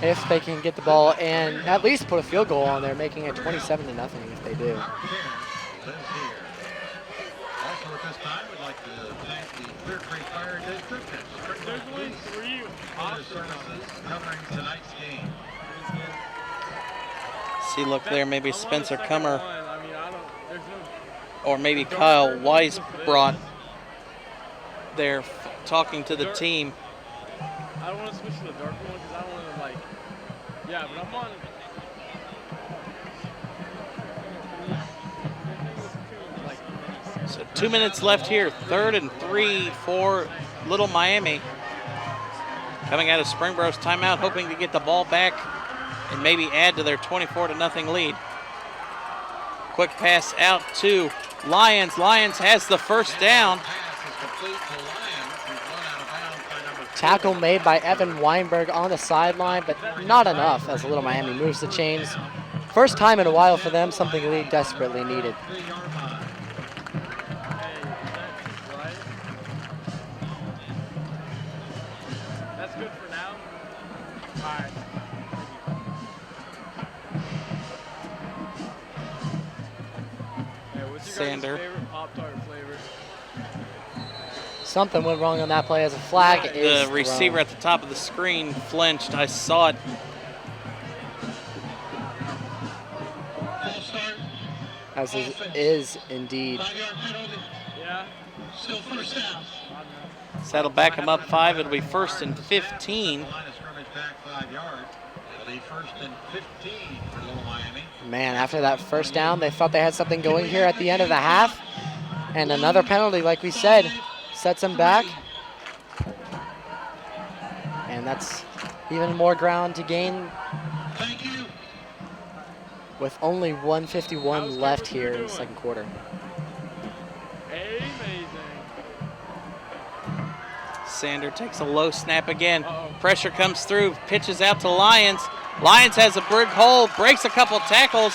if they can get the ball and at least put a field goal on there, making it 27-0 if they do. Also at this time, we'd like to thank the Clear Creek Fire District and Springboro Police for their services covering tonight's game. See, look there, maybe Spencer Cummer or maybe Kyle Weisbrot there talking to the team. I don't want to switch to the dark one because I don't want to, like, yeah, but I'm on. So 2 minutes left here, 3rd and 3 for Little Miami. Coming out of Springboro's timeout, hoping to get the ball back and maybe add to their 24-0 lead. Quick pass out to Lions. Lions has the first down. Tackle made by Evan Weinberg on the sideline, but not enough as Little Miami moves the chains. First time in a while for them, something they desperately needed. That's good for now. All right. Hey, what's your Sander. guys' favorite Pop-Tart flavor? Something went wrong on that play as a flag is The receiver thrown. at the top of the screen flinched. I saw it as is indeed. 5-yard penalty. Yeah. Still first down. So that'll back them up 5. It'll be 1st and 15. Line of scrimmage back 5 yards. It'll be 1st and 15 for Little Miami. Man, after that first down, they thought they had something going here at the end of the half. And another penalty, like we said, sets them back. And that's even more ground to gain Thank you. with only 1:51 left here in the second quarter. Amazing. Sander takes a low snap again. Pressure comes through, pitches out to Lyons. Lyons has a brick hole, breaks a couple tackles,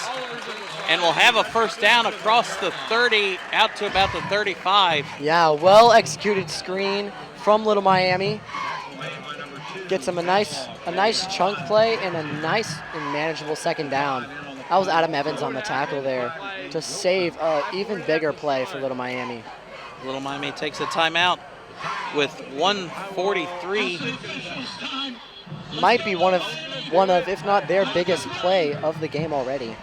and will have a first down across the 30 out to about the 35. Yeah, well executed screen from Little Miami. Gets him a nice chunk play and a nice and manageable second down. That was Adam Evans on the tackle there to save an even bigger play for Little Miami. Little Miami takes a timeout with 1:43. Might be one of, if not their biggest play of the game already.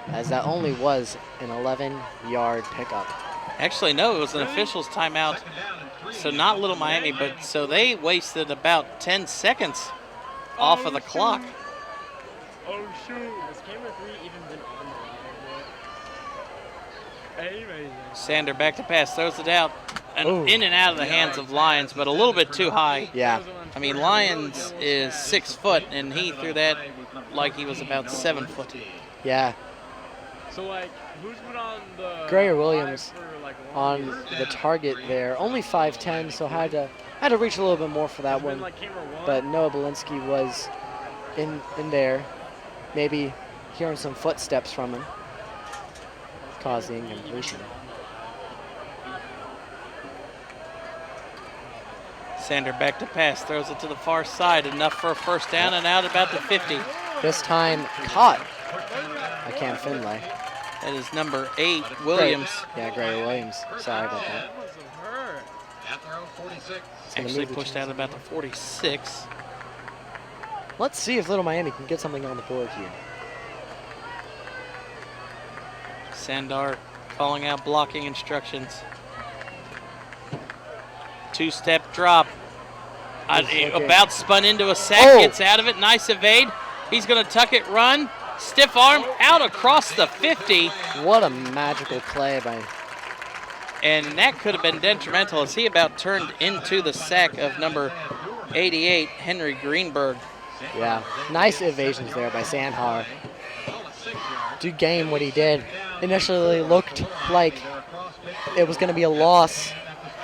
As that only was an 11-yard pickup. Actually, no, it was an official's timeout. So not Little Miami, but so they wasted about 10 seconds off of the clock. Oh shoot. Has camera 3 even been on the line yet? Amazing. Sander back to pass, throws it out, and Ooh. in and out of the hands of Lyons, but a little bit too high. Yeah. I mean, Lyons is 6 foot, and he threw that like he was about 7 foot. Yeah. So like, who's been on the Greyer Williams live for, like, on the target there. Only 5'10", so had to reach a little bit more for that It's been, one. like, camera 1? But Noah Belinsky was in there, maybe hearing some footsteps from him, causing completion. Sander back to pass, throws it to the far side, enough for a first down and out about the 50. This time caught by Cam Finlay. That is number 8, Williams. Yeah, Greyer Williams. Sorry about that. That must have hurt. At their own 46. Actually pushed out about the 46. Let's see if Little Miami can get something on the board here. Sandar calling out blocking instructions. 2-step drop. About spun into a sack, gets out of it, nice evade. He's gonna tuck it, run, stiff arm, out across the 50. What a magical play by... And that could have been detrimental as he about turned into the sack of number 88, Henry Greenberg. Yeah, nice evasions there by Sandhar to gain what he did. Initially looked like it was going to be a loss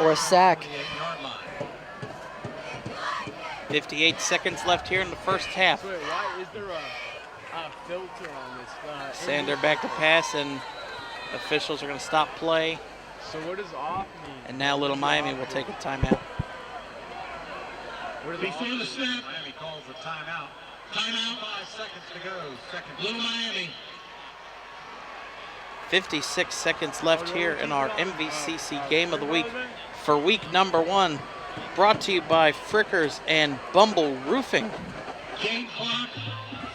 or a sack. 58 seconds left here in the first half. So wait, why is there a filter on this? Sander back to pass, and officials are going to stop play. So what does off mean? And now Little Miami will take a timeout. What does Before off the snap, Miami calls the timeout. Timeout. 5 seconds to go. Little Miami. 56 seconds left here in our MVCC Game of the Week for week number 1. Brought to you by Frickers and Bumble Roofing. Game clock.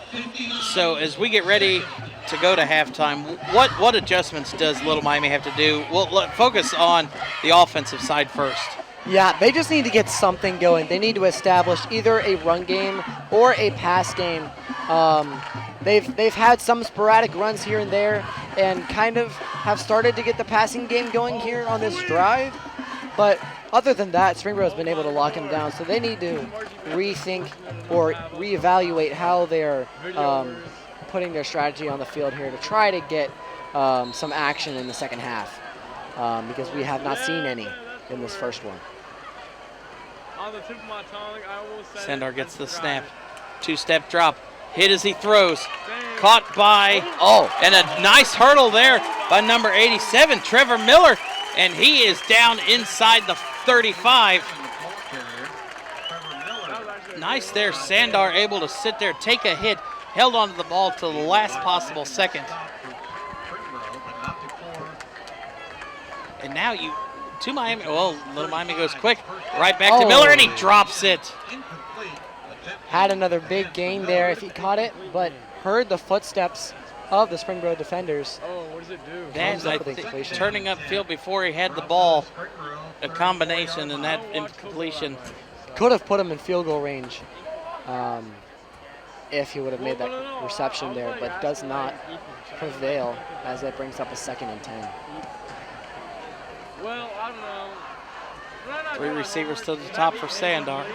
59. So as we get ready to go to halftime, what adjustments does Little Miami have to do? Well, focus on the offensive side first. Yeah, they just need to get something going. They need to establish either a run game or a pass game. They've had some sporadic runs here and there and kind of have started to get the passing game going here on this drive. But other than that, Springboro has been able to lock him down. So they need to rethink or reevaluate how they're putting their strategy on the field here to try to get some action in the second half because we have not seen any in this first one. On the tip of my tongue, I almost said Sandar gets the snap. 2-step drop. Hit as he throws. Caught by, and a nice hurdle there by number 87, Trevor Miller. And he is down inside the 35. Nice there, Sandar able to sit there, take a hit, held onto the ball to the last possible second. And now Little Miami goes quick, right back to Miller, and he drops it. Incomplete. The had another big gain there if he caught it, but heard the footsteps of the Springboro defenders. Oh, what does it do? That's, I up with think, incompletion. turning upfield before he had the ball, a combination, and that incompletion. Could have put him in field goal range if he would have made that reception there, but does not prevail as that brings up a 2nd and 10. Well, I don't know. 3 receivers to the top for Sandar.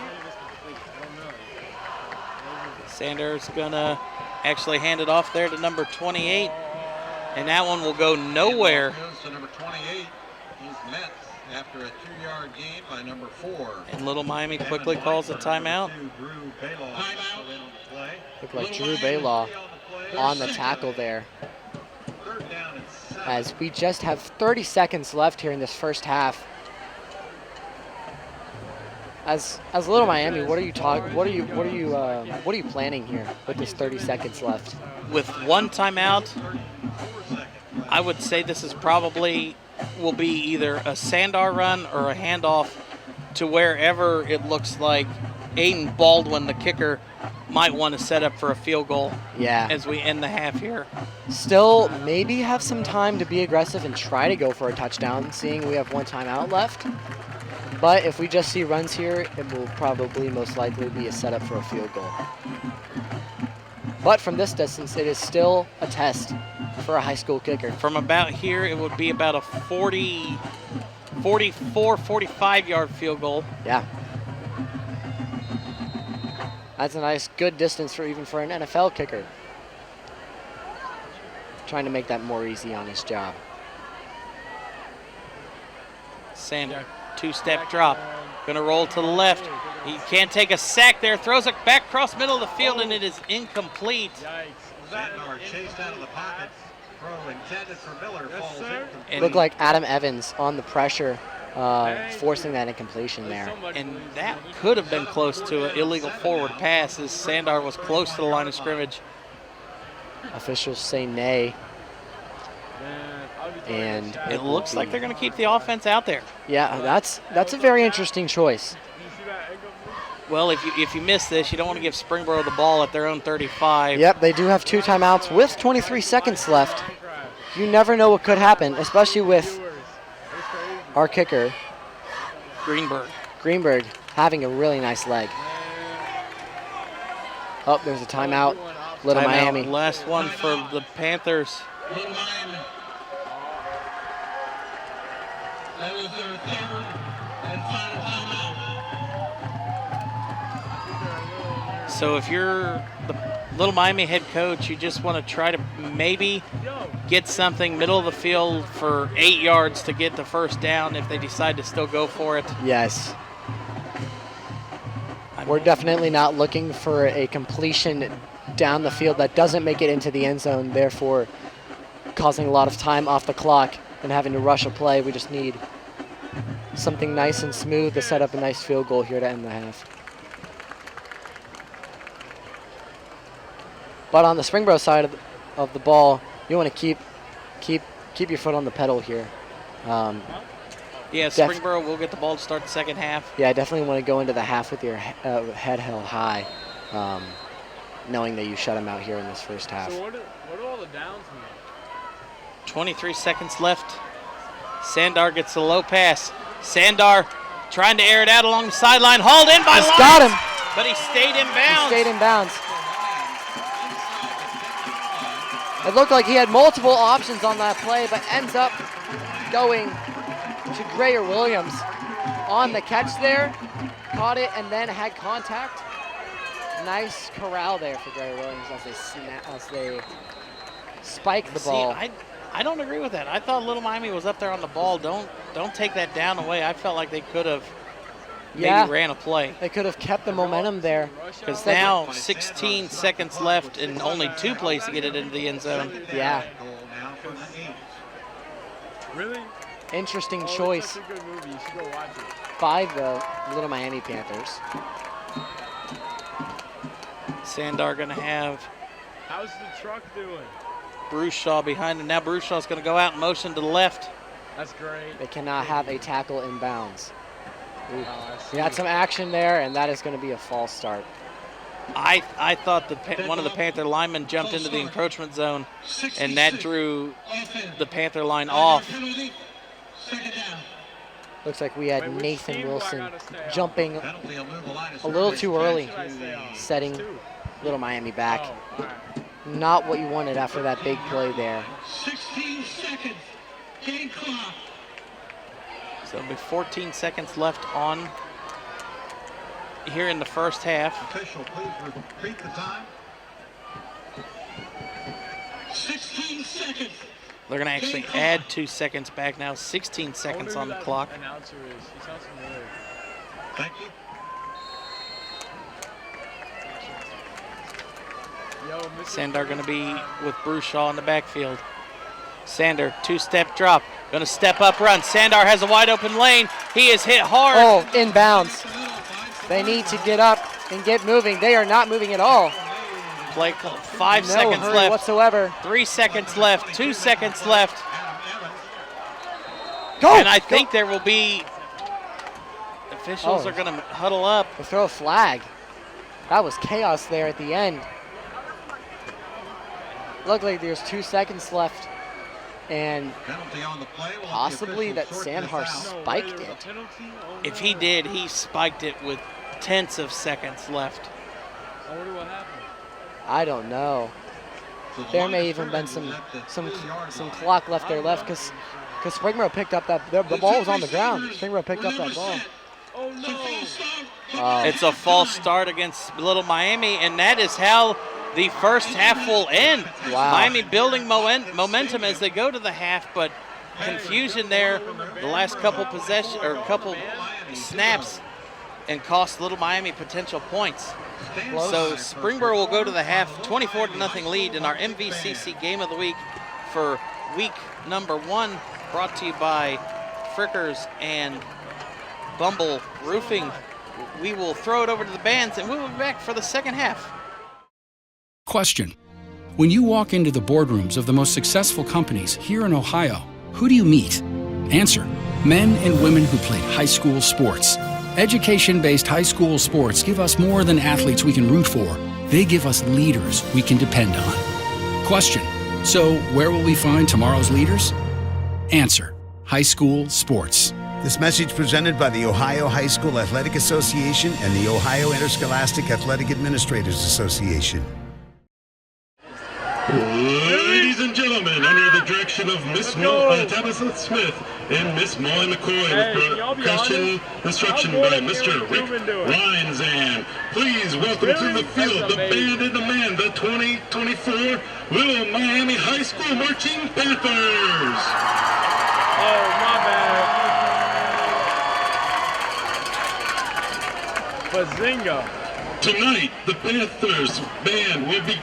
Sandar's gonna actually hand it off there to number 28, and that one will go nowhere. Goes to number 28. He's met after a 2-yard gain by number 4. And Little Miami quickly calls a timeout. Looked like Drew Baylaw on the tackle there. As we just have 30 seconds left here in this first half. As Little Miami, what are you planning here with this 30 seconds left? With 1 timeout, I would say this is probably will be either a Sandar run or a handoff to wherever it looks like Aiden Baldwin, the kicker, might want to set up for a field goal. Yeah. As we end the half here. Still maybe have some time to be aggressive and try to go for a touchdown, seeing we have 1 timeout left. But if we just see runs here, it will probably most likely be a setup for a field goal. But from this distance, it is still a test for a high school kicker. From about here, it would be about a 44, 45-yard field goal. Yeah. That's a nice, good distance for even for an NFL kicker. Trying to make that more easy on his job. Sandar, 2-step drop. Gonna roll to the left. He can't take a sack there. Throws it back across middle of the field, and it is incomplete. Sandar chased out of the pocket. Throw intended for Miller falls incomplete. Looked like Adam Evans on the pressure, forcing that incompletion there. And that could have been close to an illegal forward pass as Sandar was close to the line of scrimmage. Officials say nay. And it looks like they're going to keep the offense out there. Yeah, that's a very interesting choice. Well, if you miss this, you don't want to give Springboro the ball at their own 35. Yep, they do have 2 timeouts with 23 seconds left. You never know what could happen, especially with our kicker, Greenberg, having a really nice leg. Oh, there's a timeout. Little Miami. Last one for the Panthers. Little Miami. That was their 3rd and final timeout. So if you're the Little Miami head coach, you just want to try to maybe get something middle of the field for 8 yards to get the first down if they decide to still go for it. Yes. We're definitely not looking for a completion down the field that doesn't make it into the end zone, therefore causing a lot of time off the clock and having to rush a play. We just need something nice and smooth to set up a nice field goal here to end the half. But on the Springboro side of the ball, you want to keep your foot on the pedal here. Yeah, Springboro will get the ball to start the second half. Yeah, I definitely want to go into the half with your head held high, knowing that you shut them out here in this first half. So what do all the downs mean? 23 seconds left. Sandar gets the low pass. Sandar trying to air it out along the sideline. Hauled in by Lyons. Got him. But he stayed in bounds. He stayed in bounds. It looked like he had multiple options on that play, but ends up going to Grayer Williams on the catch there. Caught it and then had contact. Nice corral there for Grayer Williams as they spike the ball. I don't agree with that. I thought Little Miami was up there on the ball. Don't take that down away. I felt like they could have maybe ran a play. They could have kept the momentum there. Because now 16 seconds left and only 2 plays to get it into the end zone. Yeah. Really? Interesting choice That's a good movie. You should go watch it. by the Little Miami Panthers. Sandar going to have How's the truck doing? Bruce Shaw behind him. Now Bruce Shaw's going to go out and motion to the left. That's great. They cannot have a tackle in bounds. I see. We had some action there, and that is going to be a false start. I thought one of the Panther linemen jumped into the encroachment zone, and that drew the Panther line off. Looks like we had Nathan Wilson jumping a little too early, setting Little Miami back. Not what you wanted after that big play there. 16 seconds. Game clock. So there'll be 14 seconds left on here in the first half. Official, please repeat the time. 16 seconds. They're going to actually add 2 seconds back now. 16 seconds on the clock. Announcer is. He sounds familiar. Thank you. Sandar going to be with Bruce Shaw in the backfield. Sander, 2-step drop. Going to step up run. Sandar has a wide open lane. He is hit hard. Oh, inbounds. They need to get up and get moving. They are not moving at all. Play 5 No seconds hurry left. whatsoever. 3 seconds left. 2 seconds left. Go! And I think there will be officials are going to huddle up. We'll throw a flag. That was chaos there at the end. Looked like there's 2 seconds left, and possibly that Sandhar spiked it. If he did, he spiked it with tenths of seconds left. I wonder what happened. I don't know. There may even been some clock left there because Springboro picked up that the ball was on the ground. Springboro picked up that ball. Oh no! It's a false start against Little Miami, and that is how the first half will end. Wow. Miami building momentum as they go to the half, but confusion there the last couple snaps and cost Little Miami potential points. So Springboro will go to the half 24-0 lead in our MVCC Game of the Week for week number 1, brought to you by Frickers and Bumble Roofing. We will throw it over to the bands, and we will be back for the second half. Question. When you walk into the boardrooms of the most successful companies here in Ohio, who do you meet? Answer. Men and women who played high school sports. Education-based high school sports give us more than athletes we can root for. They give us leaders we can depend on. Question. So where will we find tomorrow's leaders? Answer. High school sports. This message presented by the Ohio High School Athletic Association and the Ohio Interscholastic Athletic Administrators Association. Ladies and gentlemen, under the direction of Miss Tabitha Smith and Miss Molly McCoy, with percussion instruction by Mr. Rick Reinzan, please welcome to the field the band and the man, the 2024 Little Miami High School Marching Panthers. Oh, my bad. Bazinga. Tonight, the Panthers band will be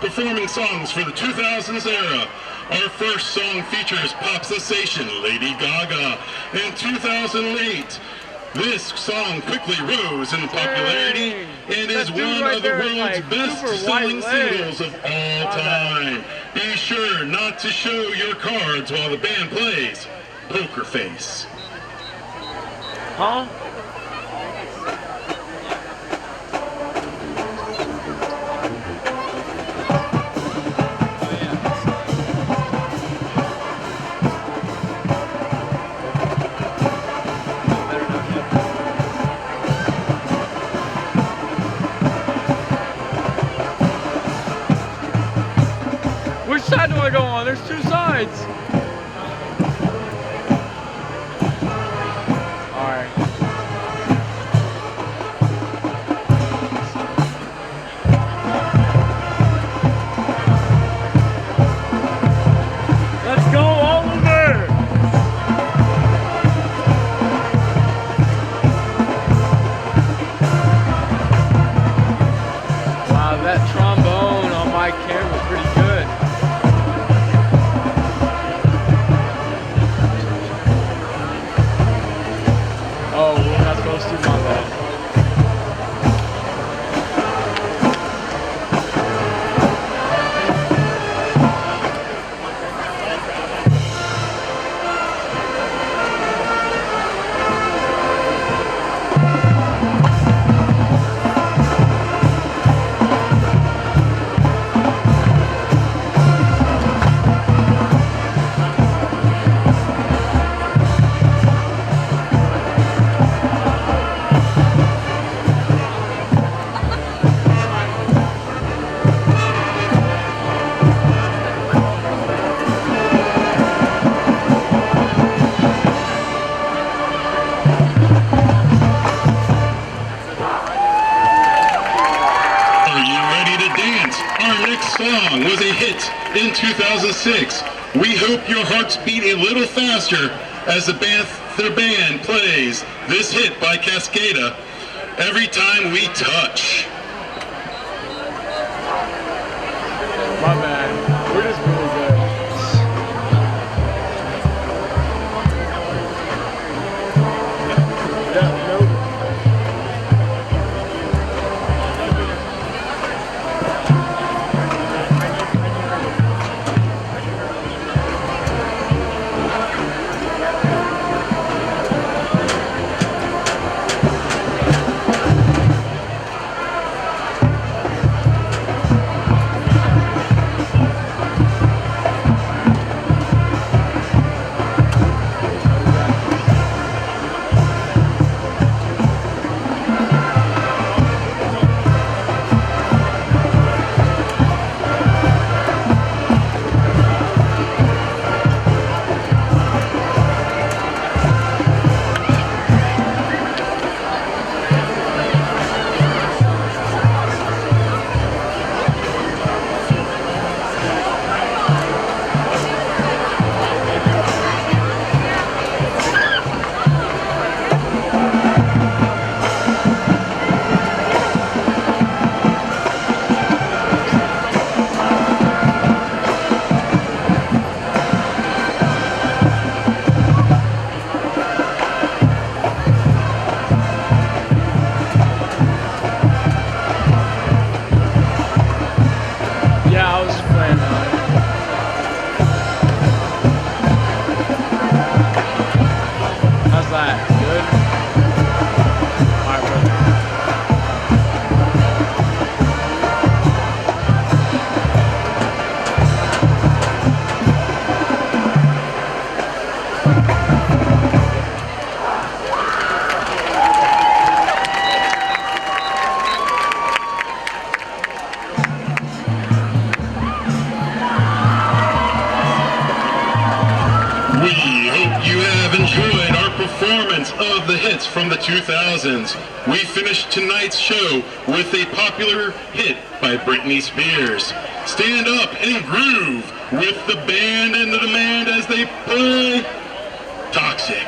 performing songs for the 2000s era. Our first song features pop sensation Lady Gaga. In 2008, this song quickly rose in popularity and is one of the world's best-selling singles of all time. Be sure not to show your cards while the band plays Poker Face. Huh? Which side do I go on? There's 2 sides. All right. Let's go, Oliver. Wow, that trombone on my camera is pretty good. Oh, we're not supposed to, my bad. in 2006. We hope your hearts beat a little faster as the Panther Band plays this hit by Cascada, Every Time We Touch. My bad. We're just really good. Yeah, nope. Of the hits from the 2000s. We finished tonight's show with a popular hit by Britney Spears. Stand up and groove with the band and the demand as they play Toxic.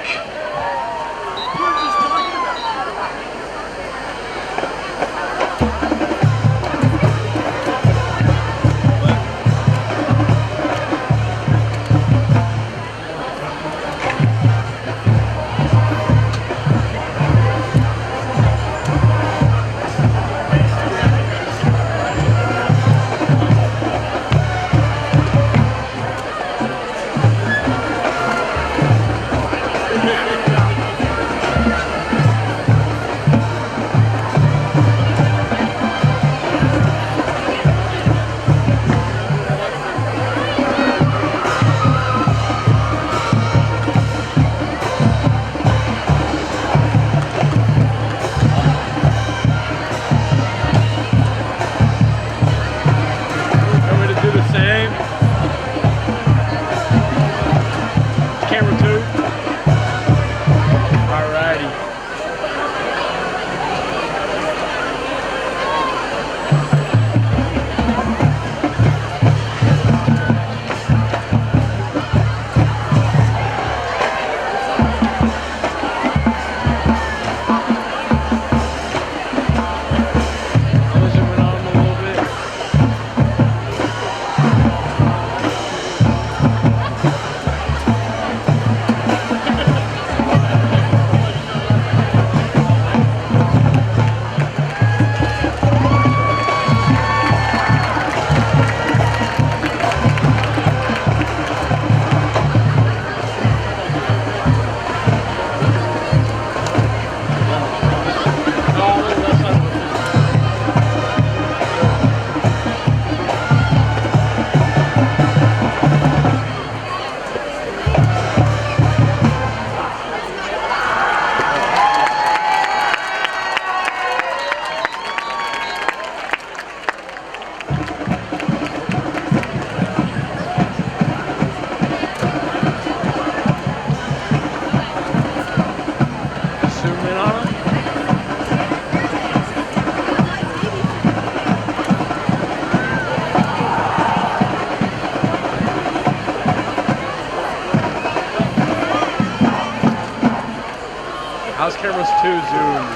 House cameras 2 zoom.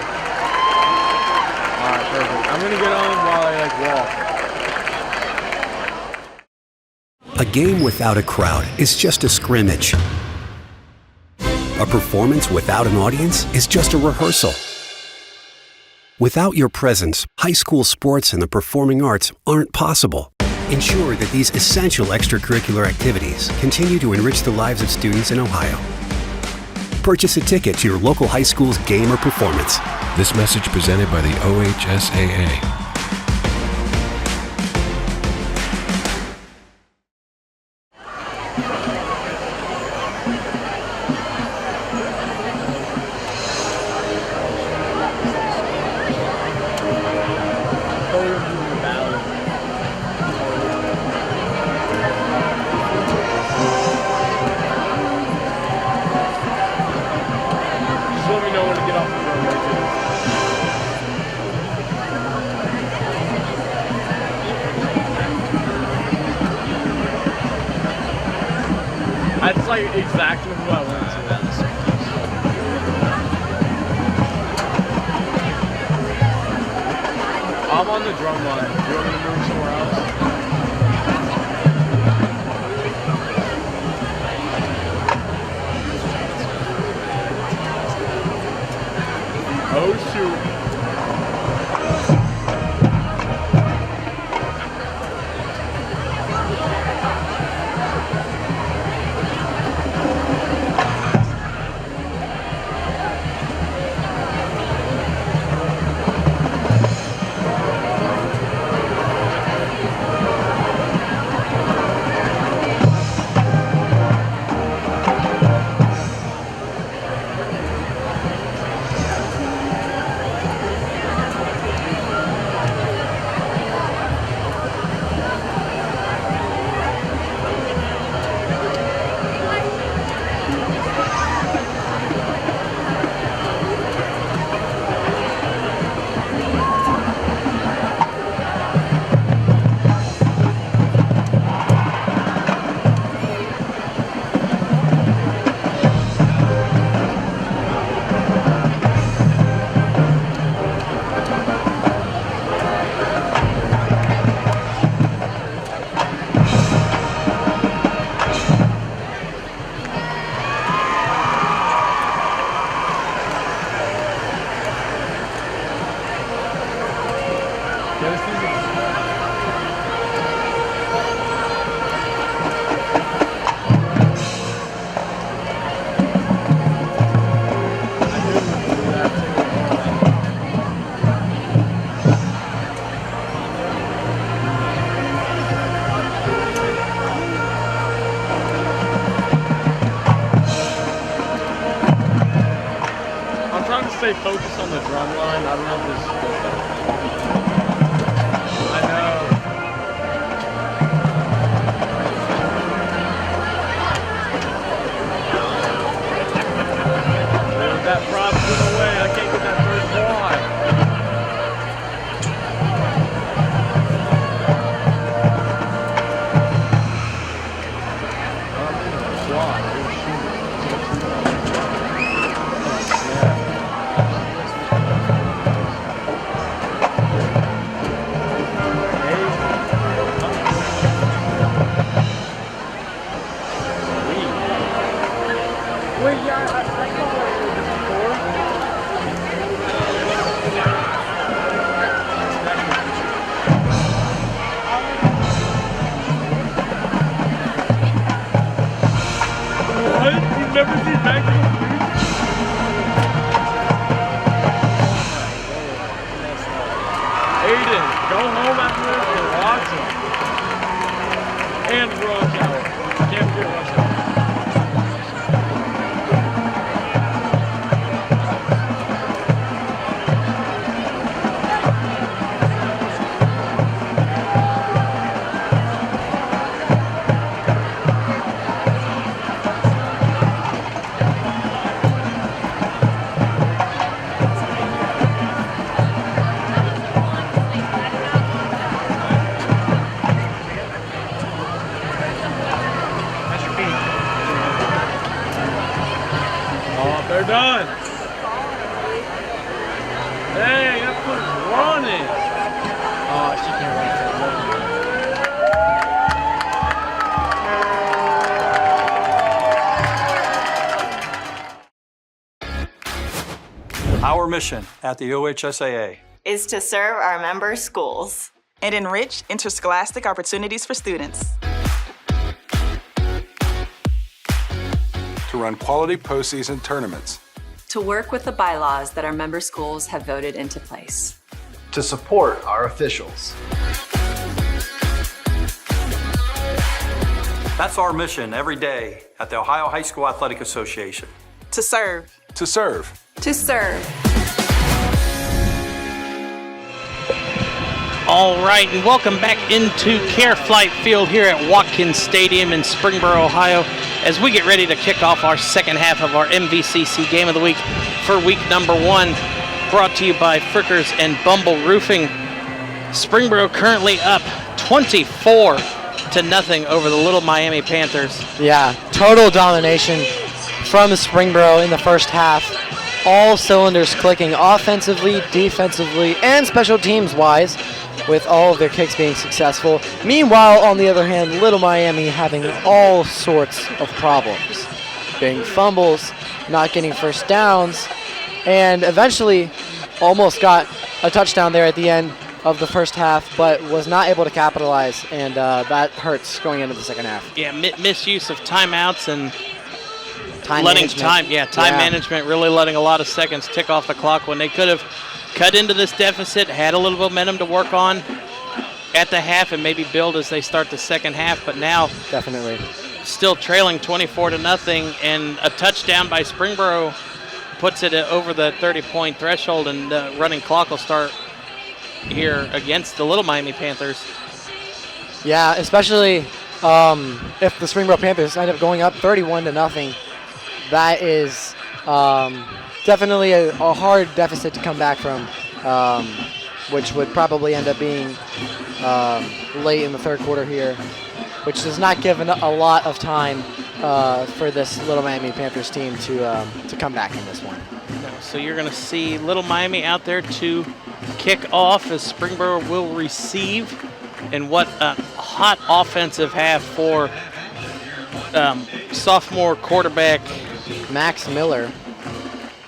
Alright, perfect. I'm gonna get on while I walk. A game without a crowd is just a scrimmage. A performance without an audience is just a rehearsal. Without your presence, high school sports and the performing arts aren't possible. Ensure that these essential extracurricular activities continue to enrich the lives of students in Ohio. Purchase a ticket to your local high school's game or performance. This message presented by the OHSAA. That's like exactly who I went to. I'm on the drum line. Do you want me to move somewhere else? Oh shoot. Stay focused on the drum line. I don't know if this is good. I know. Dude, that prop's in the way. I can't get that first quad. Wait, yeah, I saw it before. What? You've never seen Maximum Food? Aiden, go home after this and watch them. And rush hour. Can't forget rush hour. Our mission at the OHSAA is to serve our member schools and enrich interscholastic opportunities for students. To run quality postseason tournaments. To work with the bylaws that our member schools have voted into place. To support our officials. That's our mission every day at the Ohio High School Athletic Association. To serve. To serve. To serve. All right, and welcome back into Care Flight Field here at Watkins Stadium in Springboro, Ohio, as we get ready to kick off our second half of our MVCC Game of the Week for week number 1, brought to you by Frickers and Bumble Roofing. Springboro currently up 24-0 over the Little Miami Panthers. Yeah, total domination from Springboro in the first half. All cylinders clicking offensively, defensively, and special teams wise, with all of their kicks being successful. Meanwhile, on the other hand, Little Miami having all sorts of problems. Being fumbles, not getting first downs, and eventually almost got a touchdown there at the end of the first half, but was not able to capitalize, and that hurts going into the second half. Yeah, misuse of timeouts and time management, really letting a lot of seconds tick off the clock when they could have cut into this deficit, had a little momentum to work on at the half and maybe build as they start the second half, but now definitely still trailing 24-0, and a touchdown by Springboro puts it over the 30-point threshold, and the running clock will start here against the Little Miami Panthers. Yeah, especially if the Springboro Panthers end up going up 31-0, that is definitely a hard deficit to come back from, which would probably end up being late in the third quarter here, which does not give a lot of time for this Little Miami Panthers team to come back in this one. No, so you're going to see Little Miami out there to kick off as Springboro will receive, and what a hot offensive half for sophomore quarterback Max Miller.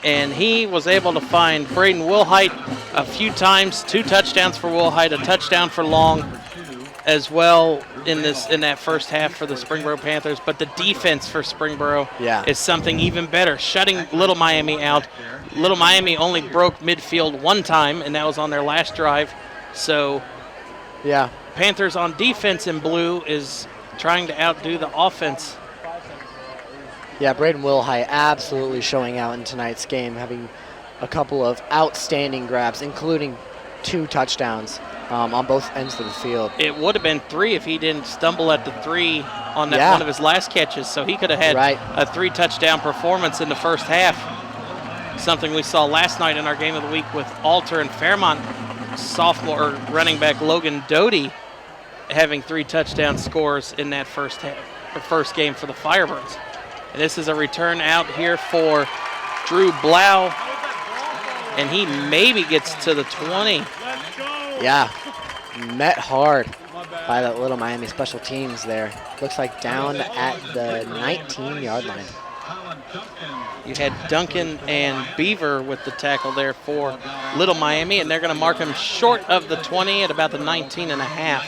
And he was able to find Braden Wilhite a few times, 2 touchdowns for Wilhite, a touchdown for Long as well in that first half for the Springboro Panthers. But the defense for Springboro is something even better, shutting Little Miami out. Little Miami only broke midfield 1 time, and that was on their last drive. So yeah, Panthers on defense in blue is trying to outdo the offense. Yeah, Braden Wilhite absolutely showing out in tonight's game, having a couple of outstanding grabs, including 2 touchdowns on both ends of the field. It would have been 3 if he didn't stumble at the 3 on that one of his last catches, so he could have had a 3-touchdown performance in the first half. Something we saw last night in our Game of the Week with Alter and Fairmont. Sophomore running back Logan Doty having 3 touchdown scores in that first game for the Firebirds. And this is a return out here for Drew Blau, and he maybe gets to the 20. Yeah, met hard by that Little Miami special teams there. Looks like down at the 19-yard line. You had Duncan and Beaver with the tackle there for Little Miami, and they're going to mark him short of the 20 at about the 19.5.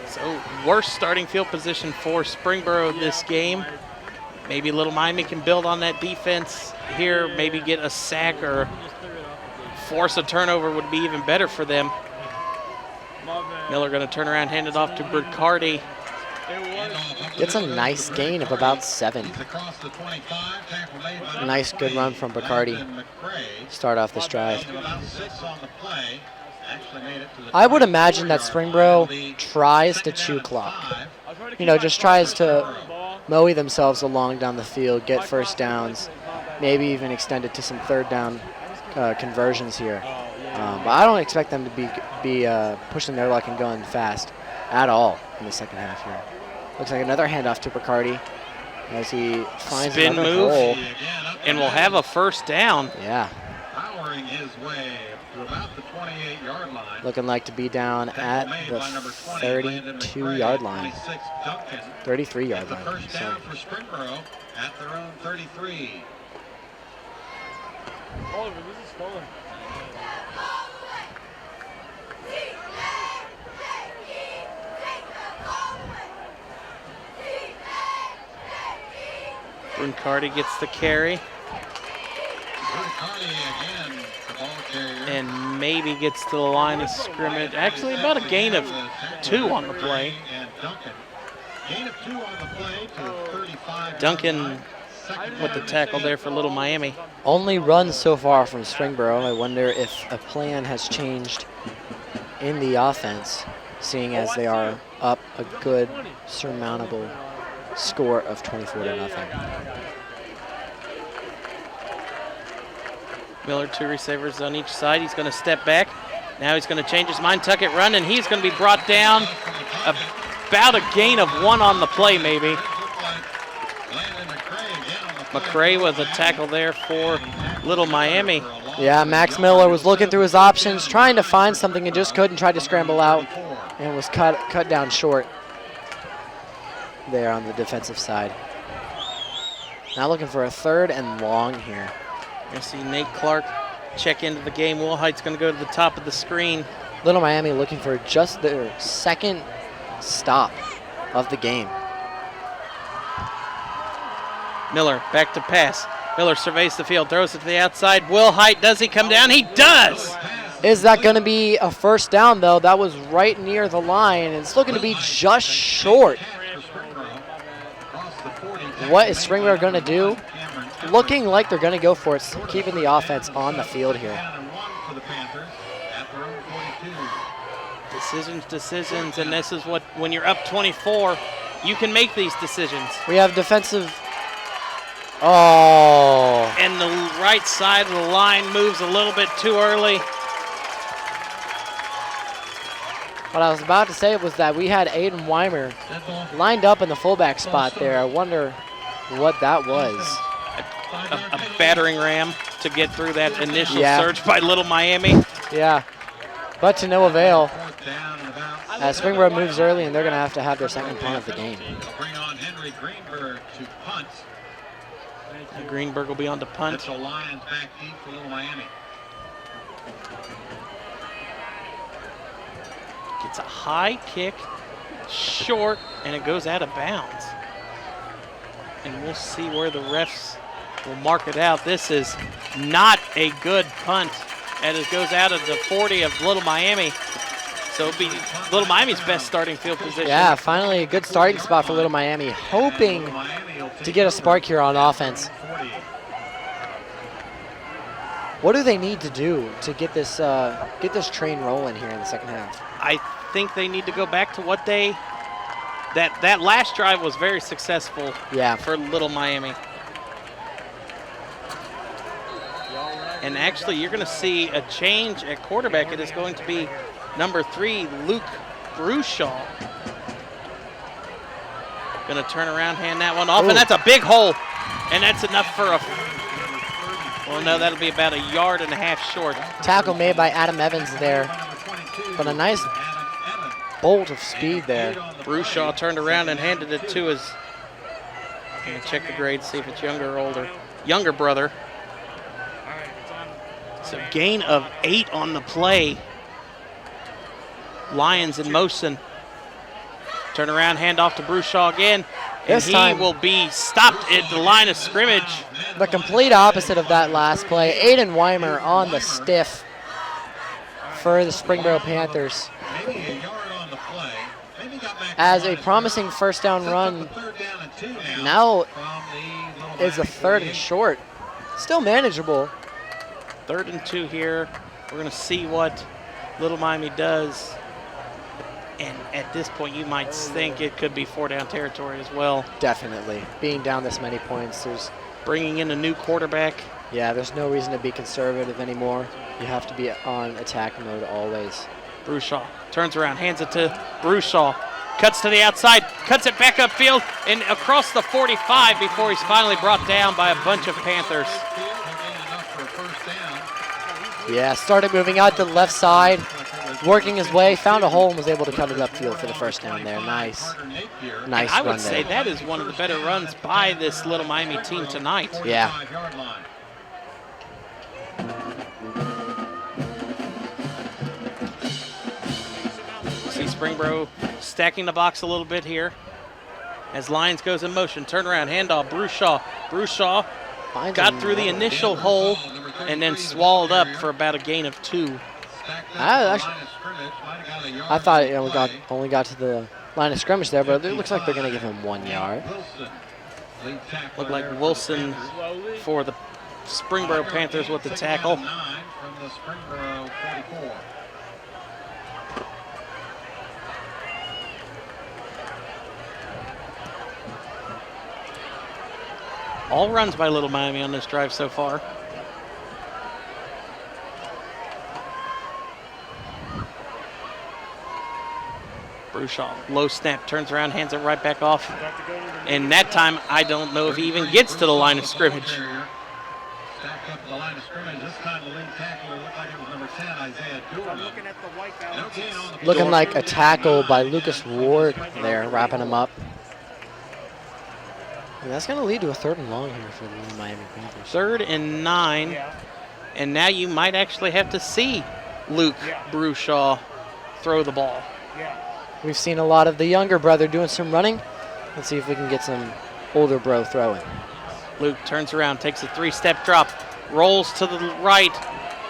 So worst starting field position for Springboro this game. Maybe Little Miami can build on that defense here, maybe get a sack or force a turnover would be even better for them. Miller going to turn around, hand it off to Bricardi. Gets a nice gain of about 7. Nice good run from Bricardi. Start off this drive. I would imagine that Springboro tries to chew clock. You know, just tries to mow themselves along down the field, get first downs, maybe even extend it to some third down conversions here. But I don't expect them to be pushing their luck and going fast at all in the second half here. Looks like another handoff to Bricardi as he finds spin another move hole. And we'll have a first down. Yeah. maneuvering his way to about the 28-yard line. Looking like to be down at the 32-yard line. 33-yard line. First down for Springboro at their own 33. Oliver, this is stolen. Bruncardi gets the carry. Again, the ball carrier. And maybe gets to the line of scrimmage. Actually, about a gain of 2 on the play. And Duncan. Gain of 2 on the play to 35. Duncan with the tackle there for Little Miami. Only run so far from Springboro. I wonder if a plan has changed in the offense, seeing as they are up a good, surmountable score of 24-0. Miller, 2 receivers on each side. He's going to step back. Now he's going to change his mind, tuck it, run, and he's going to be brought down. About a gain of 1 on the play, maybe. McCray with a tackle there for Little Miami. Yeah, Max Miller was looking through his options, trying to find something and just couldn't, tried to scramble out and was cut down short there on the defensive side. Now looking for a 3rd and long here. You see Nate Clark check into the game. Will Height's going to go to the top of the screen. Little Miami looking for just their 2nd stop of the game. Miller back to pass. Miller surveys the field, throws it to the outside. Will Height, does he come down? He does! Is that going to be a first down, though? That was right near the line, and it's looking to be just short. What is Springboro going to do? Looking like they're going to go for it, keeping the offense on the field here. Decisions, and this is what, when you're up 24, you can make these decisions. We have defensive. Oh. And the right side of the line moves a little bit too early. What I was about to say was that we had Aiden Weimer lined up in the fullback spot there. I wonder what that was. A battering ram to get through that initial surge by Little Miami. Yeah, but to no avail. As Springboro moves early, and they're going to have their 2nd punt of the game. Bring on Henry Greenberg to punt. Greenberg will be on to punt. The Lions back deep for Little Miami. Gets a high kick, short, and it goes out of bounds. And we'll see where the refs will mark it out. This is not a good punt. And it goes out of the 40 of Little Miami. So it'll be Little Miami's best starting field position. Yeah, finally a good starting spot for Little Miami, hoping to get a spark here on offense. What do they need to do to get this train rolling here in the 2nd half? I think they need to go back to what they that last drive was very successful for Little Miami. And actually, you're going to see a change at quarterback. It is going to be number 3, Luke Brushaw. Going to turn around, hand that one off, and that's a big hole. And that's enough for a, well, no, that'll be about 1.5 yards short. Tackle made by Adam Evans there, but a nice bolt of speed there. Brushaw turned around and handed it to his, I'm going to check the grade, see if it's younger or older. Younger brother. So gain of 8 on the play. Lions in motion. Turn around, hand off to Brushaw again. And he will be stopped at the line of scrimmage. The complete opposite of that last play. Aiden Weimer on the stiff for the Springboro Panthers. As a promising 1st down run now is a 3rd and short. Still manageable. 3rd and 2 here. We're going to see what Little Miami does. And at this point, you might think it could be 4-down territory as well. Definitely. Being down this many points, there's bringing in a new quarterback. Yeah, there's no reason to be conservative anymore. You have to be on attack mode always. Brushaw turns around, hands it to Brushaw. Cuts to the outside, cuts it back upfield and across the 45 before he's finally brought down by a bunch of Panthers. Yeah, started moving out to the left side, working his way, found a hole and was able to cut it upfield for the first down there. Nice I run would say there. that is one of the better runs by this Little Miami team tonight. Yeah. See Springboro stacking the box a little bit here as Lyons goes in motion. Turn around, handoff, Brushaw. Brushaw got through the initial hole and then swallowed up for about a gain of 2. I thought we only got to the line of scrimmage there, but it looks like they're going to give him 1 yard. Looked like Wilson for the Springboro Panthers with the tackle. All runs by Little Miami on this drive so far. Brushaw, low snap, turns around, hands it right back off. And that time, I don't know if he even gets to the line of scrimmage. Stacked up the line of scrimmage. This time the lead tackler looked like it was number 10, Isaiah Doolin. Looking like a tackle by Lucas Ward there, wrapping him up. And that's going to lead to a 3rd and long here for the Little Miami Panthers. 3rd and 9. And now you might actually have to see Luke Brushaw throw the ball. We've seen a lot of the younger brother doing some running. Let's see if we can get some older bro throwing. Luke turns around, takes a 3-step drop, rolls to the right,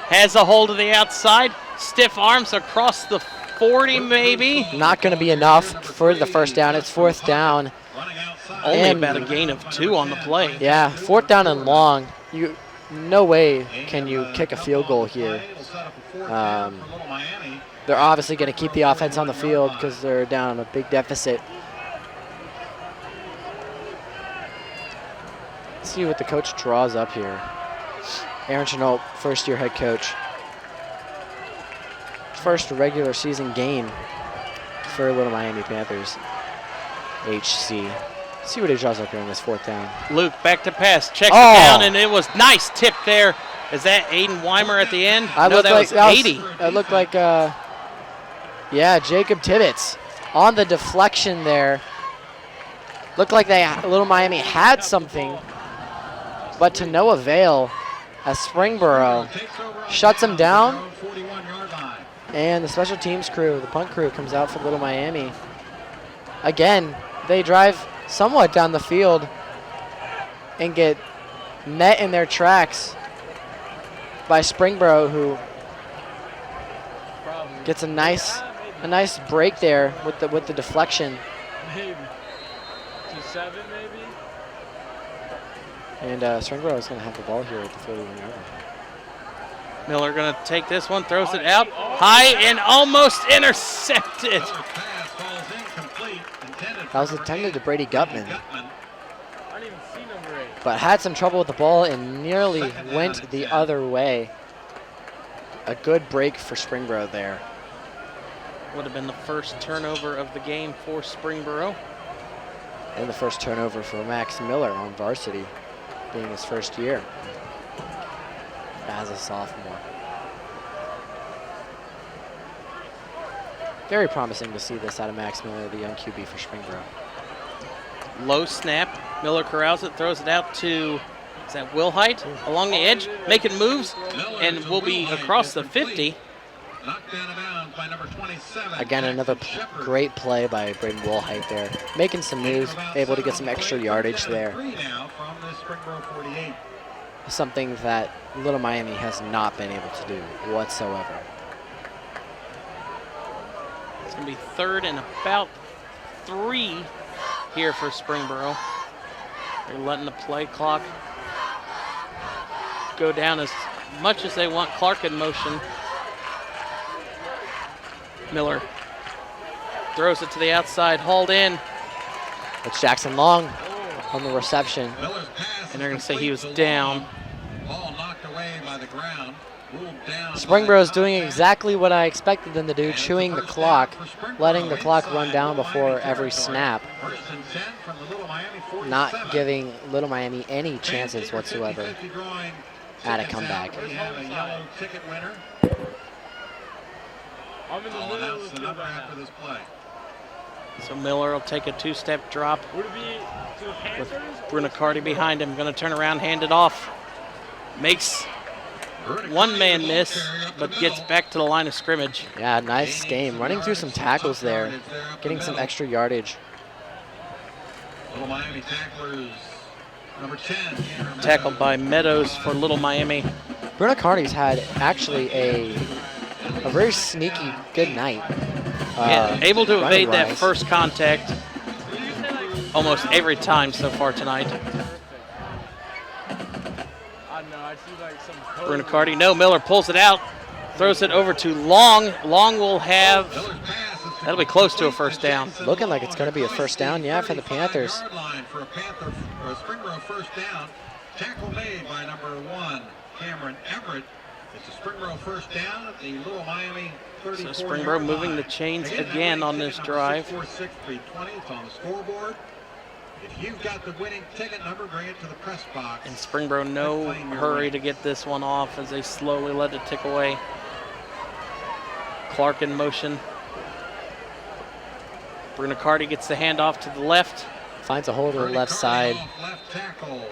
has a hold of the outside, stiff arms across the 40 maybe. Not going to be enough for the first down. It's 4th down. Only about a gain of 2 on the play. Yeah, 4th down and long. No way can you kick a field goal here. They're obviously going to keep the offense on the field because they're down a big deficit. Let's see what the coach draws up here. Aaron Chenault, first-year head coach. First regular season game for Little Miami Panthers. HC. Let's see what he draws up here on this 4th down. Luke back to pass, checks it down, and it was nice tip there. Is that Aiden Weimer at the end? No, that was 80. It looked like, Jacob Tibbetts on the deflection there. Looked like Little Miami had something, but to no avail as Springboro shuts him down. And the special teams crew, the punt crew, comes out for Little Miami. Again, they drive somewhat down the field and get met in their tracks by Springboro, who gets a nice break there with the deflection. Maybe 2-7 maybe. And Springboro is going to have the ball here at the 41 yard line. Miller going to take this one, throws it out high and almost intercepted. That was intended to Brady Gutman, but had some trouble with the ball and nearly went the other way. A good break for Springboro there. Would have been the first turnover of the game for Springboro. And the first turnover for Max Miller on varsity, being his first year as a sophomore. Very promising to see this out of Max Miller, the young QB for Springboro. Low snap. Miller corrals it, throws it out to, is that Wilhite? Along the edge, making moves, and will be across the 50. Again, another great play by Braden Wilhite there. Making some moves, able to get some extra yardage there. Something that Little Miami has not been able to do whatsoever. It's going to be 3rd and about 3 here for Springboro. They're letting the play clock go down as much as they want. Clark in motion. Miller throws it to the outside, hauled in. It's Jackson Long on the reception. And they're going to say he was down. Ball knocked away by the ground. Springboro is doing exactly what I expected them to do, chewing the clock, letting the clock run down before every snap, not giving Little Miami any chances whatsoever. at a comeback. We have a yellow ticket winner. I'm in the I'll middle announce of the the number field right after now. this play. So Miller will take a two-step drop Would it be to the with Panthers? Brunicardi behind him. Going to turn around, hand it off. Makes one man miss, but gets back to the line of scrimmage. Yeah, nice game. Running through some tackles there, getting some extra yardage. Little Miami tacklers, number 10. Tackled by Meadows for Little Miami. Brunicardi's had actually a very sneaky good night. Yeah, able to evade that running-wise. first contact almost every time so far tonight. I don't know. I see like some. Brunicardi, no, Miller pulls it out, throws it over to Long. Long will have, that'll be close to a first down. Looking like it's going to be a first down, yeah, for the Panthers. Yard line for a Panther, or a Springboro first down. Tackle made by number 1, Cameron Everett. It's a Springboro first down at the Little Miami 34 So Springboro moving the chains again on this drive. 646-320, it's on the scoreboard. If you've got the winning ticket number, bring it to the press box. And Springboro no hurry to get this one off as they slowly let it tick away. Clark in motion. Brunicardi gets the handoff to the left. Finds a hole to the left side. Left tackle.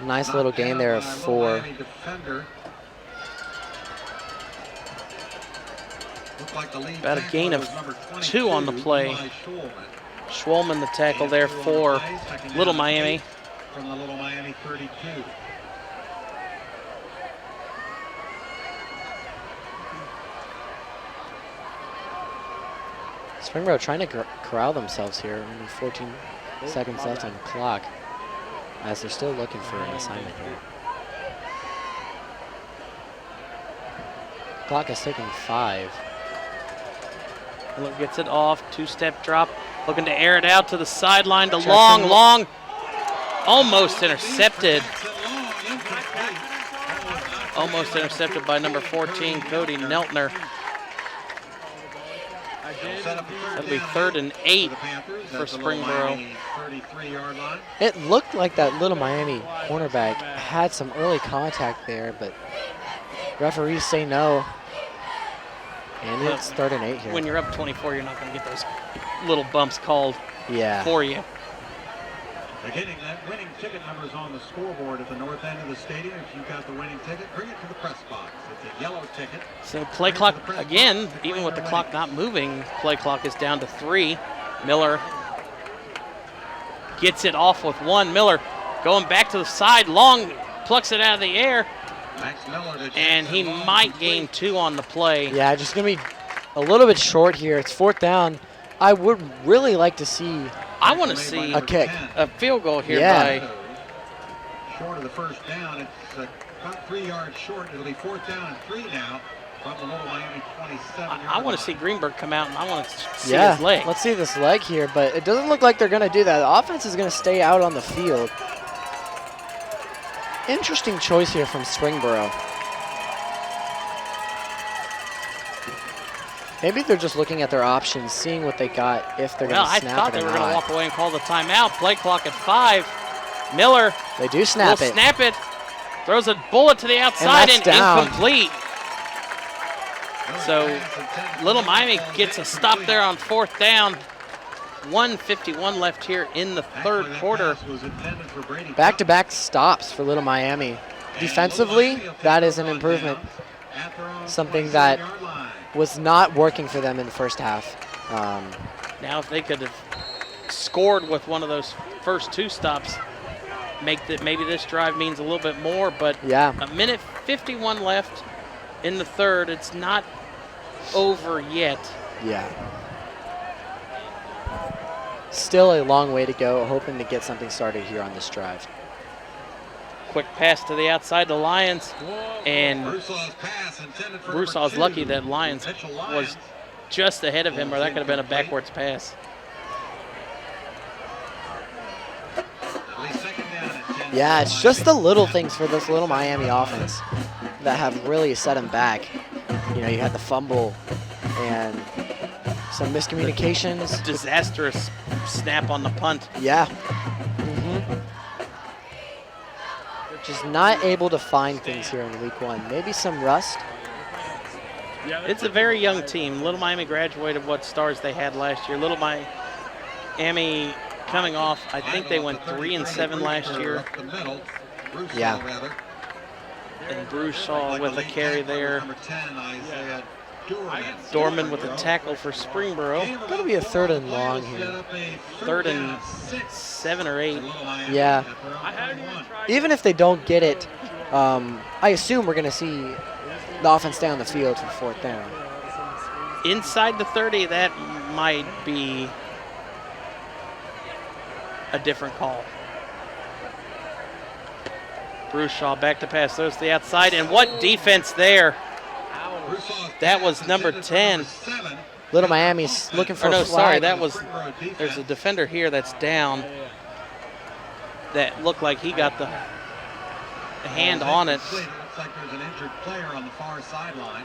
Nice little gain there of 4. About a gain of 2 on the play. Schwalman the tackle there for Little Miami. From the Little Miami 32. Springboro trying to corral themselves here. Only 14 seconds left on the clock, as they're still looking for an assignment here. Clock is ticking 5. Miller gets it off, two-step drop, looking to air it out to the sideline to Long. Long almost intercepted. Almost intercepted by number 14, Cody Neltner. That'll be 3rd and 8 for Springboro. It looked like that Little Miami cornerback had some early contact there, but referees say no. And it's 3rd and 8 here. When you're up 24, you're not going to get those little bumps called for you. Again, that winning ticket number is on the scoreboard at the north end of the stadium. If you've got the winning ticket, bring it to the press box. It's a yellow ticket. So play clock, again, even with the clock not moving, play clock is down to 3. Miller gets it off with 1. Miller going back to the side. Long plucks it out of the air. And he might gain 2 on the play. Yeah, just going to be a little bit short here. It's 4th down. I would really like to see I want to see a kick. A field goal here by. Short of the first down. It's about 3 yards short. It'll be 4th down and 3 now from the Little Miami 27. I want to see Greenberg come out, and I want to see his leg. Let's see this leg here, but it doesn't look like they're going to do that. The offense is going to stay out on the field. Interesting choice here from Springboro. Maybe they're just looking at their options, seeing what they got, if they're going to snap it or not. I thought they were going to walk away and call the timeout. Play clock at 5. Miller. They do snap it. Snap it. Throws a bullet to the outside and incomplete. So Little Miami gets a stop there on 4th down. 1:51 left here in the 3rd quarter. Back-to-back stops for Little Miami. Defensively, that is an improvement. Something that was not working for them in the first half. Now if they could have scored with one of those first 2 stops, maybe this drive means a little bit more, but yeah. A minute 51 left in the 3rd. It's not over yet. Yeah. Still a long way to go, hoping to get something started here on this drive. Quick pass to the outside to Lyons, and Broussard's lucky that Lyons was just ahead of him, or that could have been a backwards pass. Yeah, it's just the little things for this Little Miami offense that have really set them back. You know, you had the fumble and some miscommunications. Disastrous snap on the punt. Yeah. just not able to find things here in week 1. Maybe some rust. It's a very young team. Little Miami graduated what stars they had last year. Little Miami coming off, I think they went 3-7 last year. Yeah. And Bruchal with a carry there. Dorman with a tackle for Springboro. Gonna be a 3rd and long here. 3rd and 7 or 8. Yeah. Even if they don't get it, I assume we're gonna see the offense stay on the field for 4th down. Inside the 30, that might be a different call. Bruchal back to pass, throws to the outside, and what defense there. That was number 10. Little Miami's looking for no, a flag. sorry, that was, there's a defender here that's down that looked like he got the hand on it. Looks like there's an injured player on the far sideline.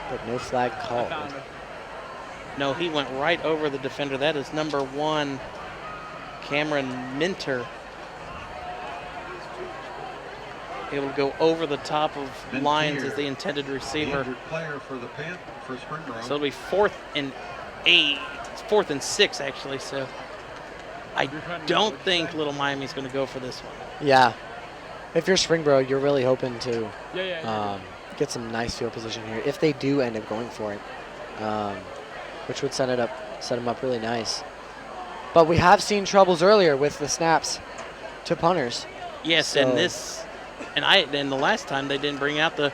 But no flag called. No, he went right over the defender. That is number 1, Cameron Minter. Able to go over the top of Lyons as the intended receiver. Player for the for Springboro. So it'll be 4th and 8, 4th and 6 actually. So I don't think Little Miami's going to go for this one. Yeah. If you're Springboro, you're really hoping to get some nice field position here. If they do end up going for it, which would set them up really nice. But we have seen troubles earlier with the snaps to punters. Yes, so. And the last time they didn't bring out the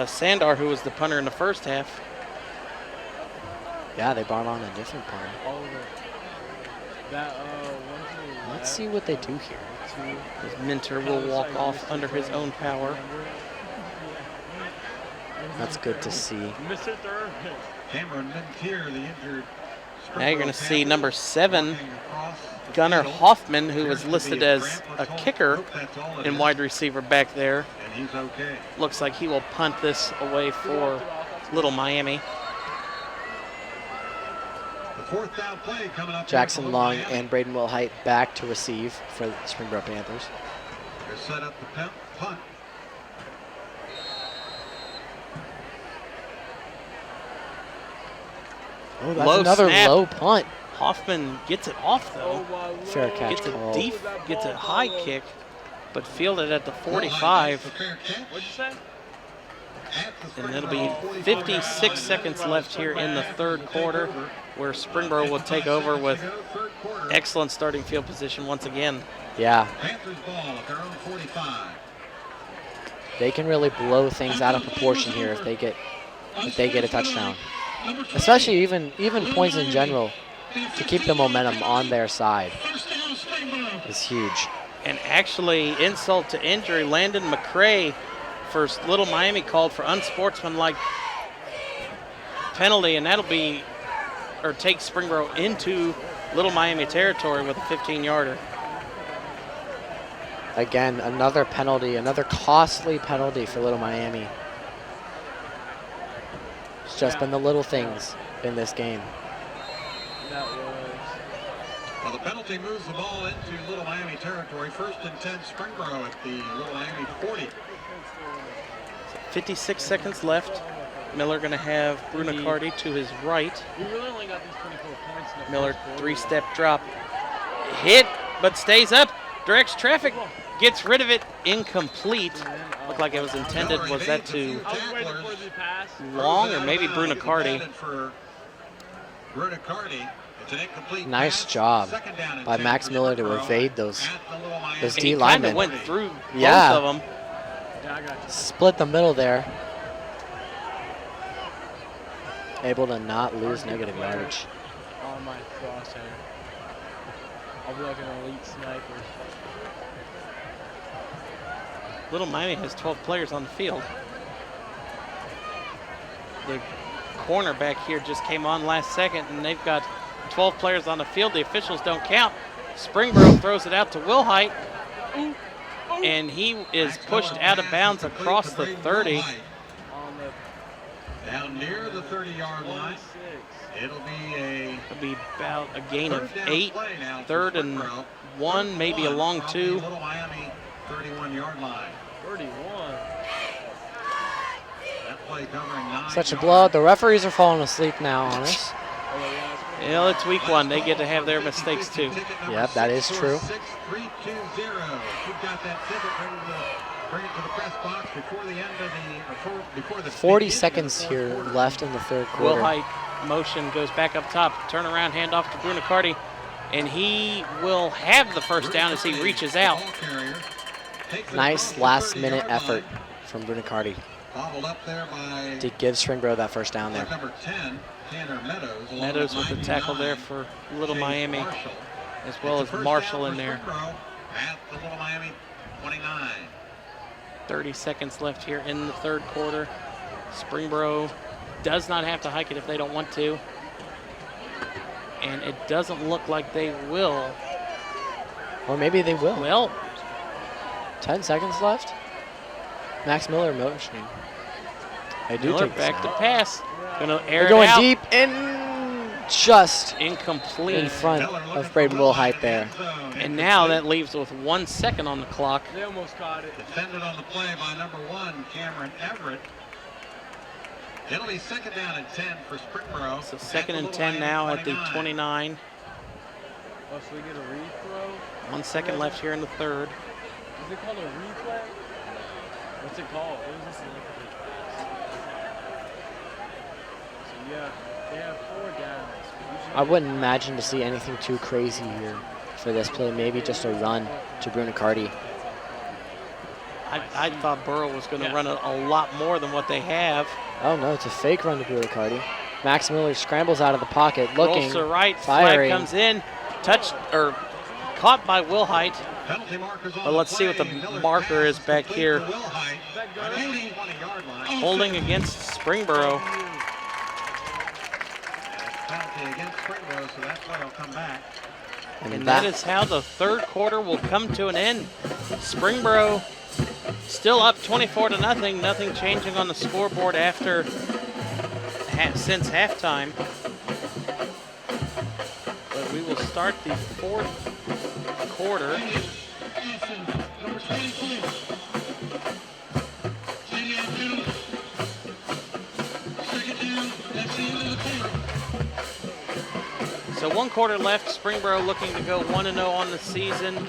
Sandar, who was the punter in the first half. Yeah, they brought on a different punter. Let's see what they do here. As Minter will walk off under his own power. That's good to see. Cameron Mintier, the injured. Now you're going to see number 7, Gunnar Hoffman, who was listed as a kicker and wide receiver back there. And he's okay. Looks like he will punt this away for Little Miami. The 4th down play coming up. Jackson Long and Braden Wilhite back to receive for the Springboro Panthers. They're set up the punt. Oh, that's another snap. low punt. Hoffman gets it off though. Fair catch call. Gets a high kick, but fielded at the 45. What'd you say? And it'll be 56 seconds left here in the 3rd quarter, where Springboro will take over with excellent starting field position once again. Yeah. Panthers ball at their own 45. They can really blow things out of proportion here if they get a touchdown. Especially even points in general, to keep the momentum on their side is huge. And actually, insult to injury, Landon McCray for Little Miami called for unsportsmanlike penalty, and that'll take Springboro into Little Miami territory with a 15-yarder. Again, another penalty, another costly penalty for Little Miami. It's just been the little things in this game. Well, the penalty moves the ball into Little Miami territory. 1st and 10, Springboro at the Little Miami 40. 56 seconds left. Miller going to have Brunicardi to his right. We really only got these 24 points. Miller 3-step drop. Hit, but stays up. Directs traffic. Gets rid of it. Incomplete. Looked like it was intended. Was that to Long or maybe Brunicardi? Nice job by Max Miller to evade those D linemen. Went through both of them. Split the middle there. Able to not lose negative yardage. On my crosshair. I'll be like an elite sniper. Little Miami has 12 players on the field. The cornerback here just came on last second, and they've got 12 players on the field. The officials don't count. Springboro throws it out to Wilhite, and he is pushed out of bounds across the 30. Down near the 30-yard line. It'll be about a gain of 8. 3rd and one, maybe a long two. Little Miami 31-yard line. 31. That play covering 9 Such a yards. blowout. The referees are falling asleep now on us. Well, it's week one. They get to have their mistakes too. Yep, that is true. 6320. You've got that ticket ready to bring it to the press box before the end of before the 40 seconds here left in the third quarter. Wilhite motion goes back up top. Turn around, hand off to Brunicardi. And he will have the first down as he reaches out. Nice last-minute effort from Brunicardi to give Springboro that first down there. Number 10, Tanner Meadows. Meadows with the tackle there for Little Miami, as well as Marshall in there. At the Little Miami 29. 30 seconds left here in the third quarter. Springboro does not have to hike it if they don't want to. And it doesn't look like they will. Or maybe they will. Well, 10 seconds left. Max Miller motioning. I do Miller take back to snap. pass. Gonna air They're it going out. deep and just Incomplete. in front of Braden Wilhite there. And now that leaves with 1 second on the clock. They almost caught it. Defended on the play by number 1, Cameron Everett. It'll be second down and 10 for Springboro. So second and 10 now at the 29. Oh, so we get a rethrow? 1 second left here in the third. Is it called a replay? What's it called? What is this? So yeah, they have 4 downs. I wouldn't imagine to see anything too crazy here for this play. Maybe just a run to Brunicardi. I thought Burrow was going to run a lot more than what they have. Oh no, it's a fake run to Brunicardi. Max Miller scrambles out of the pocket, looking, Rolls to right, firing. flag comes in, touched or caught by Wilhite. But let's see what the marker is back here. Holding against Springboro. Penalty against Springboro, so that's why they'll come back. And that is how the third quarter will come to an end. Springboro still up 24-0. Nothing changing on the scoreboard after since halftime. But we will start the fourth quarter. So 1 quarter left. Springboro looking to go 1-0 on the season.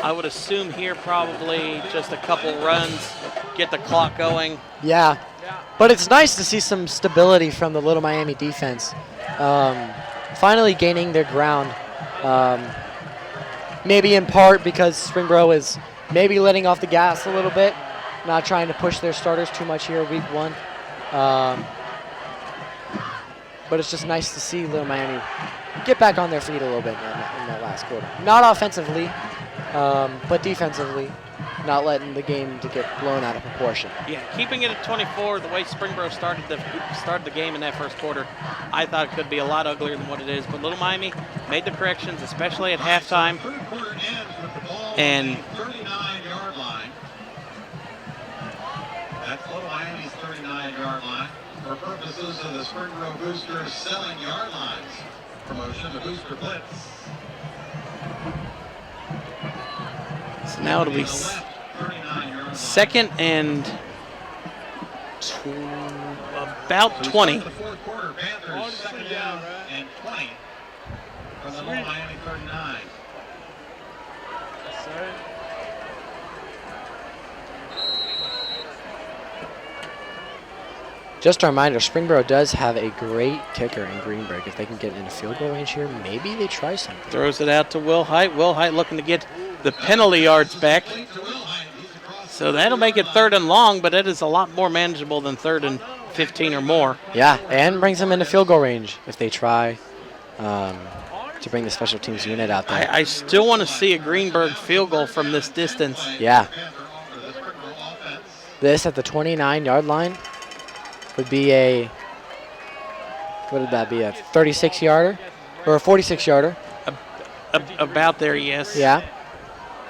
I would assume here probably just a couple runs, get the clock going. Yeah, but it's nice to see some stability from the Little Miami defense. Finally gaining their ground. Maybe in part because Springboro is maybe letting off the gas a little bit, not trying to push their starters too much here week 1. But it's just nice to see Little Miami get back on their feet a little bit in that last quarter. Not offensively, but defensively, not letting the game to get blown out of proportion. Yeah, keeping it at 24, the way Springboro started the game in that first quarter, I thought it could be a lot uglier than what it is. But Little Miami made the corrections, especially at halftime. And 39-yard line. That's Little Miami's 39-yard line. For purposes of the Springboro Boosters selling yard lines promotion, the Booster Blitz. so now it'll be second and about 20. The fourth quarter, Panthers second down and 20 from the Little Miami 39. Just a reminder, Springboro does have a great kicker in Greenberg. If they can get into field goal range here, maybe they try something. Throws it out to Wilhite. Wilhite looking to get the penalty yards back. So that'll make it 3rd and long, but it is a lot more manageable than 3rd and 15 or more. Yeah, and brings them into field goal range if they try to bring the special teams unit out there. I still want to see a Greenberg field goal from this distance. Yeah. This at the 29-yard line would be a, what would that be, a 36-yarder or a 46-yarder? About there, yes. Yeah.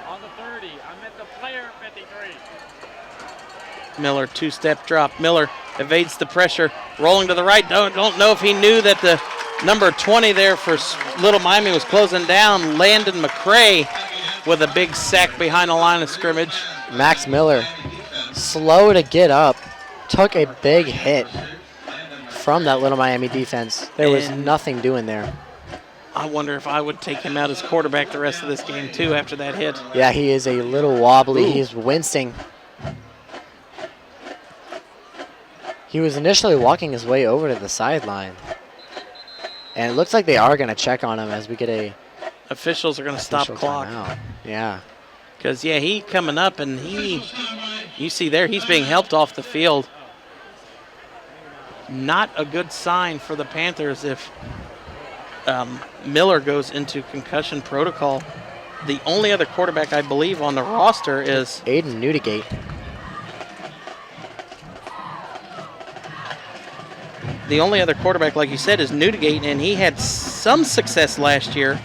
On the 30, I'm at the player 53. Miller, 2-step drop. Miller evades the pressure, rolling to the right. Don't know if he knew that the Number 20 there for Little Miami was closing down. Landon McCray with a big sack behind the line of scrimmage. Max Miller, slow to get up, took a big hit from that Little Miami defense. There was nothing doing there. I wonder if I would take him out as quarterback the rest of this game, too, after that hit. Yeah, he is a little wobbly. Ooh. He's wincing. He was initially walking his way over to the sideline. And it looks like they are going to check on him as we get a... Officials are going to stop clock. Timeout. Yeah. Because, yeah, he coming up, and you see there, he's being helped off the field. Not a good sign for the Panthers if Miller goes into concussion protocol. The only other quarterback, I believe, on the roster is... Aiden Newdigate. The only other quarterback, like you said, is Newdigate, and he had some success last year.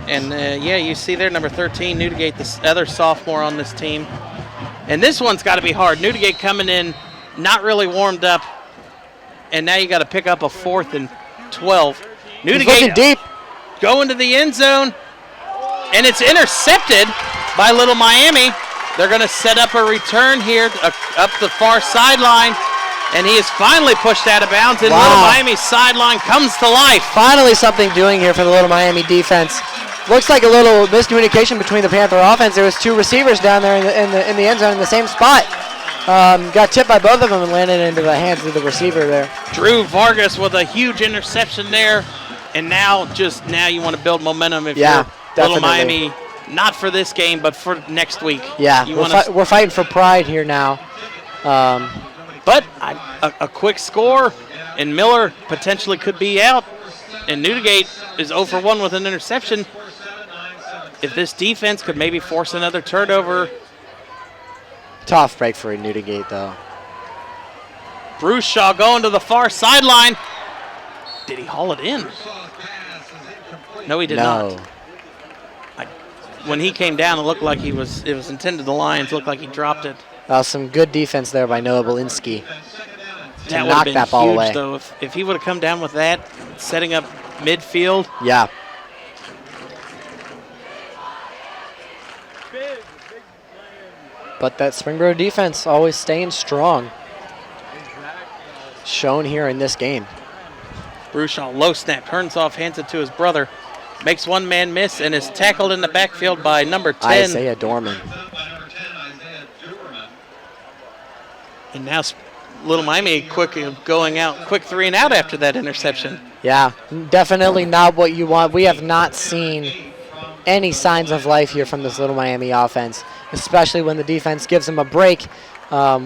And, yeah, you see there, number 13, Newdigate, the other sophomore on this team. And this one's got to be hard. Newdigate coming in, not really warmed up, and now you got to pick up a 4th and 12. Newdigate deep, going to the end zone, and it's intercepted by Little Miami. They're going to set up a return here up the far sideline, and he is finally pushed out of bounds, and Little Miami's sideline comes to life. Finally something doing here for the Little Miami defense. Looks like a little miscommunication between the Panther offense. There was 2 receivers down there in the end zone in the same spot. Got tipped by both of them and landed into the hands of the receiver there. Drew Vargas with a huge interception there, and now you want to build momentum if you're Little Miami. Not for this game, but for next week. Yeah, we're fighting for pride here now. But a quick score, and Miller potentially could be out. And Newdigate is 0 for 1 with an interception. If this defense could maybe force another turnover. Tough break for Newdigate, though. Bruce Shaw going to the far sideline. Did he haul it in? No, he did not. When he came down, it looked like it was intended to the Lions. Looked like he dropped it. Some good defense there by Noah Belinsky to that knock that ball huge, away. Though, if he would have come down with that, setting up midfield. Yeah. But that Springboro defense always staying strong. Shown here in this game. Bruce Shaw low snap, turns off, hands it to his brother. Makes one man miss and is tackled in the backfield by number 10. Isaiah Dorman. And now Little Miami going out, quick 3 and out after that interception. Yeah, definitely not what you want. We have not seen any signs of life here from this Little Miami offense, especially when the defense gives them a break,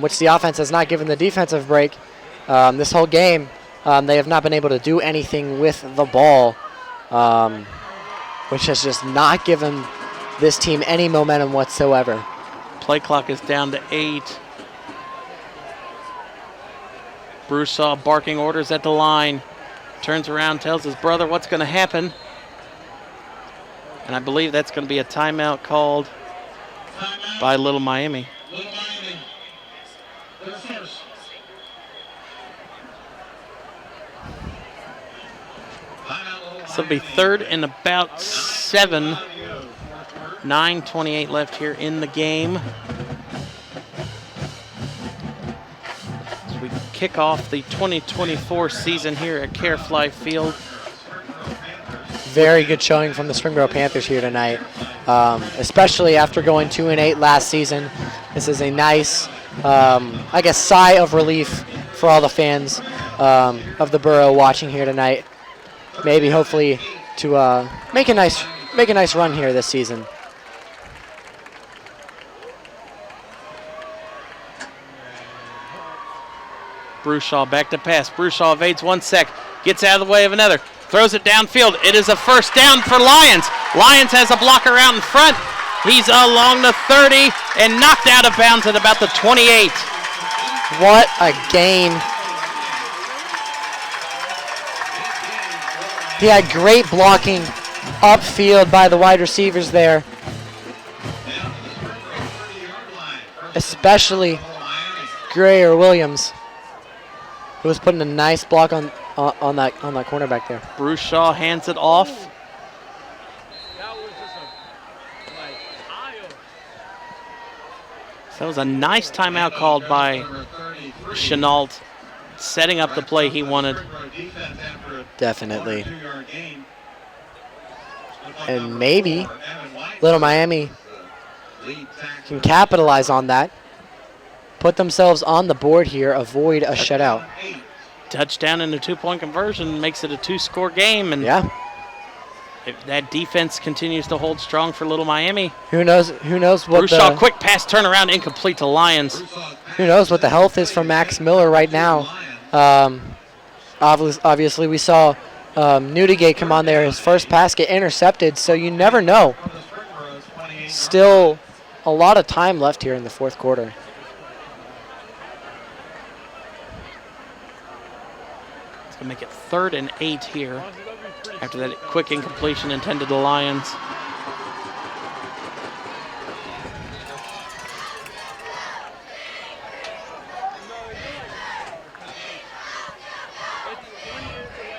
which the offense has not given the defensive break this whole game. They have not been able to do anything with the ball. Which has just not given this team any momentum whatsoever. Play clock is down to 8. Bruce Shaw barking orders at the line. Turns around, tells his brother what's going to happen. And I believe that's going to be a timeout called by Little Miami. So it'll be 3rd and about 7. 9:28 left here in the game. As we kick off the 2024 season here at Carefly Field. Very good showing from the Springboro Panthers here tonight, especially after going 2-8 last season. This is a nice, I guess, sigh of relief for all the fans of the borough watching here tonight. Maybe, hopefully, to make a nice run here this season. Bruce Shaw back to pass. Bruce Shaw evades 1 sec, gets out of the way of another, throws it downfield. It is a first down for Lions. Lions has a blocker out in front. He's along the 30 and knocked out of bounds at about the 28. What a game. He had great blocking upfield by the wide receivers there. Especially Gray or Williams. who was putting a nice block on that corner back there. Bruce Shaw hands it off. So that was a nice timeout called by Chenault, setting up the play he wanted. Definitely. And maybe Little Miami can capitalize on that. Put themselves on the board here, avoid a shutout. Touchdown and a 2-point conversion makes it a 2-score game. And yeah, if that defense continues to hold strong for Little Miami. Who knows what Bruce Shaw, quick pass, turnaround, incomplete to Lions. Who knows what the health is for Max Miller right now. Obviously, we saw Newdigate come on there, his first pass get intercepted, so you never know. Still a lot of time left here in the fourth quarter. It's going to make it 3rd and 8 here after that quick incompletion intended to Lions.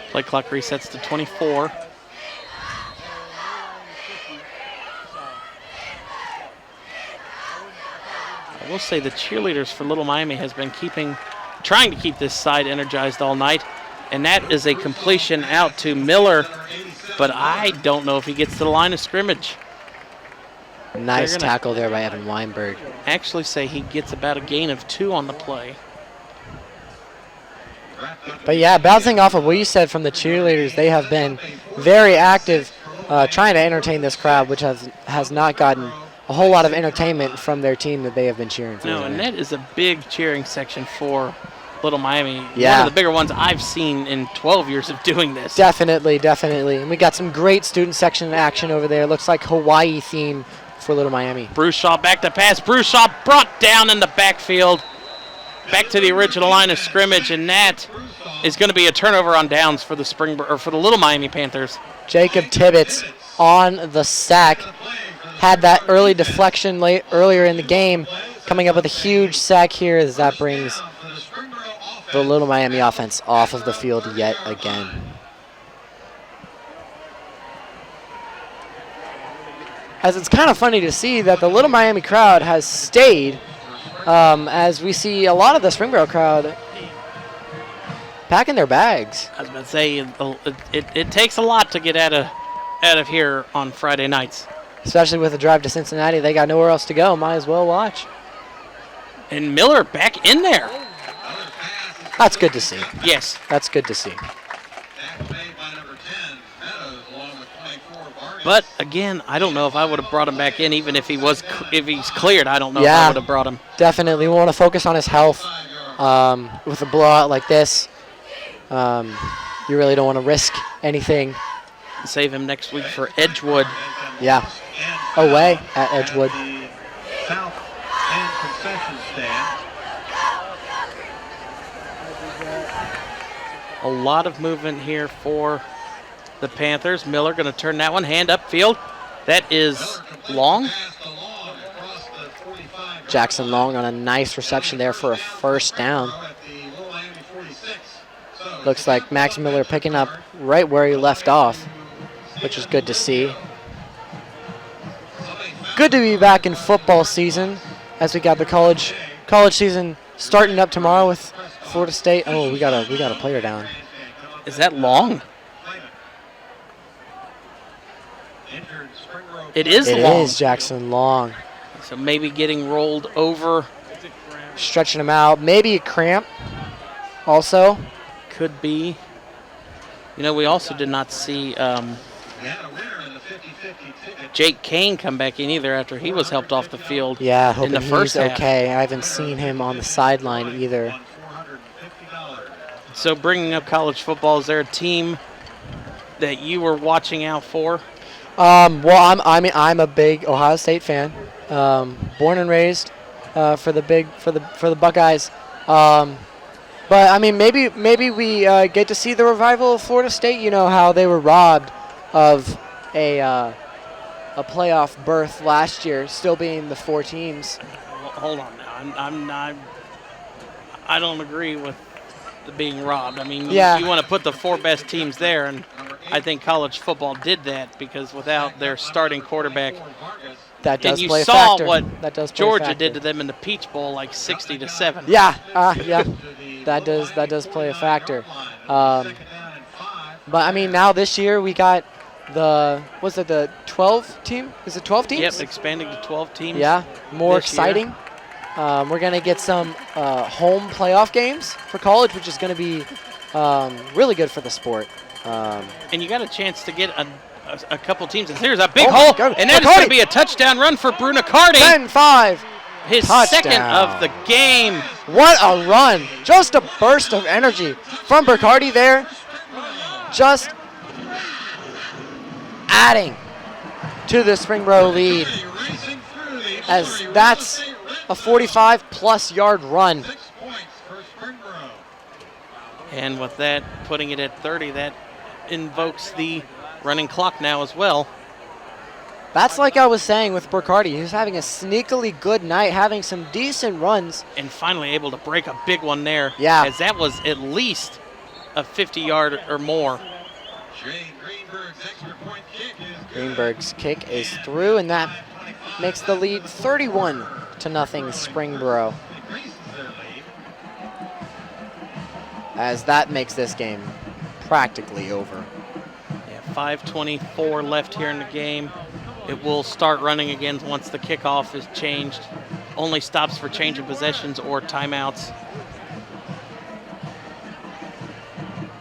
Play clock resets to 24. I will say the cheerleaders for Little Miami has been trying to keep this side energized all night, and that is a completion out to Miller, but I don't know if he gets to the line of scrimmage. Nice tackle there by Evan Weinberg. Actually say he gets about a gain of 2 on the play. But yeah, bouncing off of what you said from the cheerleaders, they have been very active trying to entertain this crowd, which has not gotten a whole lot of entertainment from their team that they have been cheering for. No, and that is a big cheering section for Little Miami. Yeah. One of the bigger ones I've seen in 12 years of doing this. Definitely. And we got some great student section action over there. Looks like Hawaii theme for Little Miami. Bruce Shaw back to pass. Bruce Shaw brought down in the backfield. Back to the original line of scrimmage, and that is going to be a turnover on downs for the for the Little Miami Panthers. Jacob Tibbetts on the sack. Had that early deflection earlier in the game, coming up with a huge sack here as that brings the Little Miami offense off of the field yet again. As it's kind of funny to see that the Little Miami crowd has stayed, as we see a lot of the Springboro crowd packing their bags. I was about to say, it takes a lot to get out of here on Friday nights. Especially with the drive to Cincinnati. They got nowhere else to go. Might as well watch. And Miller back in there. That's good to see. Yes. That's good to see. But again, I don't know if I would have brought him back in, even if he's cleared. I don't know if I would have brought him. Definitely. We want to focus on his health. With a blowout like this, you really don't want to risk anything. Save him next week for Edgewood. Yeah. Away at Edgewood. South End concession stand. A lot of movement here for the Panthers. Miller going to turn that one, hand upfield. That is Long. Jackson Long on a nice reception there for a first down. Looks like Max Miller picking up right where he left off, which is good to see. Good to be back in football season as we got the college season starting up tomorrow with Florida State. Oh, we got a player down. Is that Long? It is Long. It is Jackson Long. So maybe getting rolled over. Stretching him out. Maybe a cramp also. Could be. You know, we also did not see Jake Kane come back in either after he was helped off the field. Yeah, hoping in the first he's half. okay. I haven't seen him on the sideline either. So bringing up college football, is there a team that you were watching out for? Well, I'm a big Ohio State fan. Born and raised for the Buckeyes. But I mean, maybe we get to see the revival of Florida State. You know how they were robbed of a playoff berth last year, still being the 4 teams. Hold on now. I don't agree with being robbed. I mean, Yeah. you want to put the 4 best teams there, and I think college football did that because without their starting quarterback, that does and you play a saw factor. what That does play a Georgia factor. did to them in the Peach Bowl, like 60-7. Yeah, yeah, that does play a factor. But I mean, now this year we got the 12 team? Is it 12 teams? Yep, expanding to 12 teams. Yeah, more this exciting. We're gonna get some home playoff games for college, which is gonna be really good for the sport. And you got a chance to get a couple teams. Here's a big Oh my hole, God. and that's going to be a touchdown run for Bruno Cardi. 10-5. His touchdown. second of the game. What a run. Just a burst of energy from Burkardi there. Just adding to the Springboro lead, as that's a 45-plus yard run. And with that, putting it at 30, that invokes the running clock now as well. That's like I was saying with Burkardi. He's having a sneakily good night, having some decent runs. And finally able to break a big one there. Yeah. As that was at least a 50-yard or more. Greenberg's kick is through, and that makes the lead 31-0 Springboro. As that makes this game practically over. Yeah, 5:24 left here in the game. It will start running again once the kickoff is changed. Only stops for change of possessions or timeouts.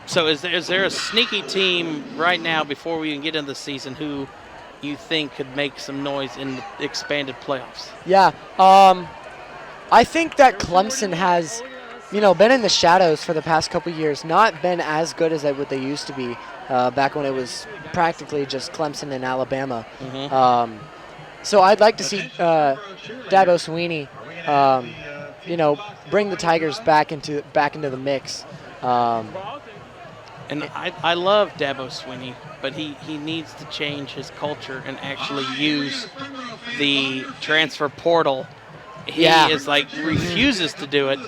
So is there a sneaky team right now before we even get into the season who you think could make some noise in the expanded playoffs? Yeah, I think that Clemson has, been in the shadows for the past couple years, not been as good as what they used to be back when it was practically just Clemson and Alabama. Mm-hmm. So I'd like to see Dabo Swinney, bring the Tigers back into the mix. And I love Dabo Swinney, but he needs to change his culture and actually use the transfer portal. He is refuses to do it,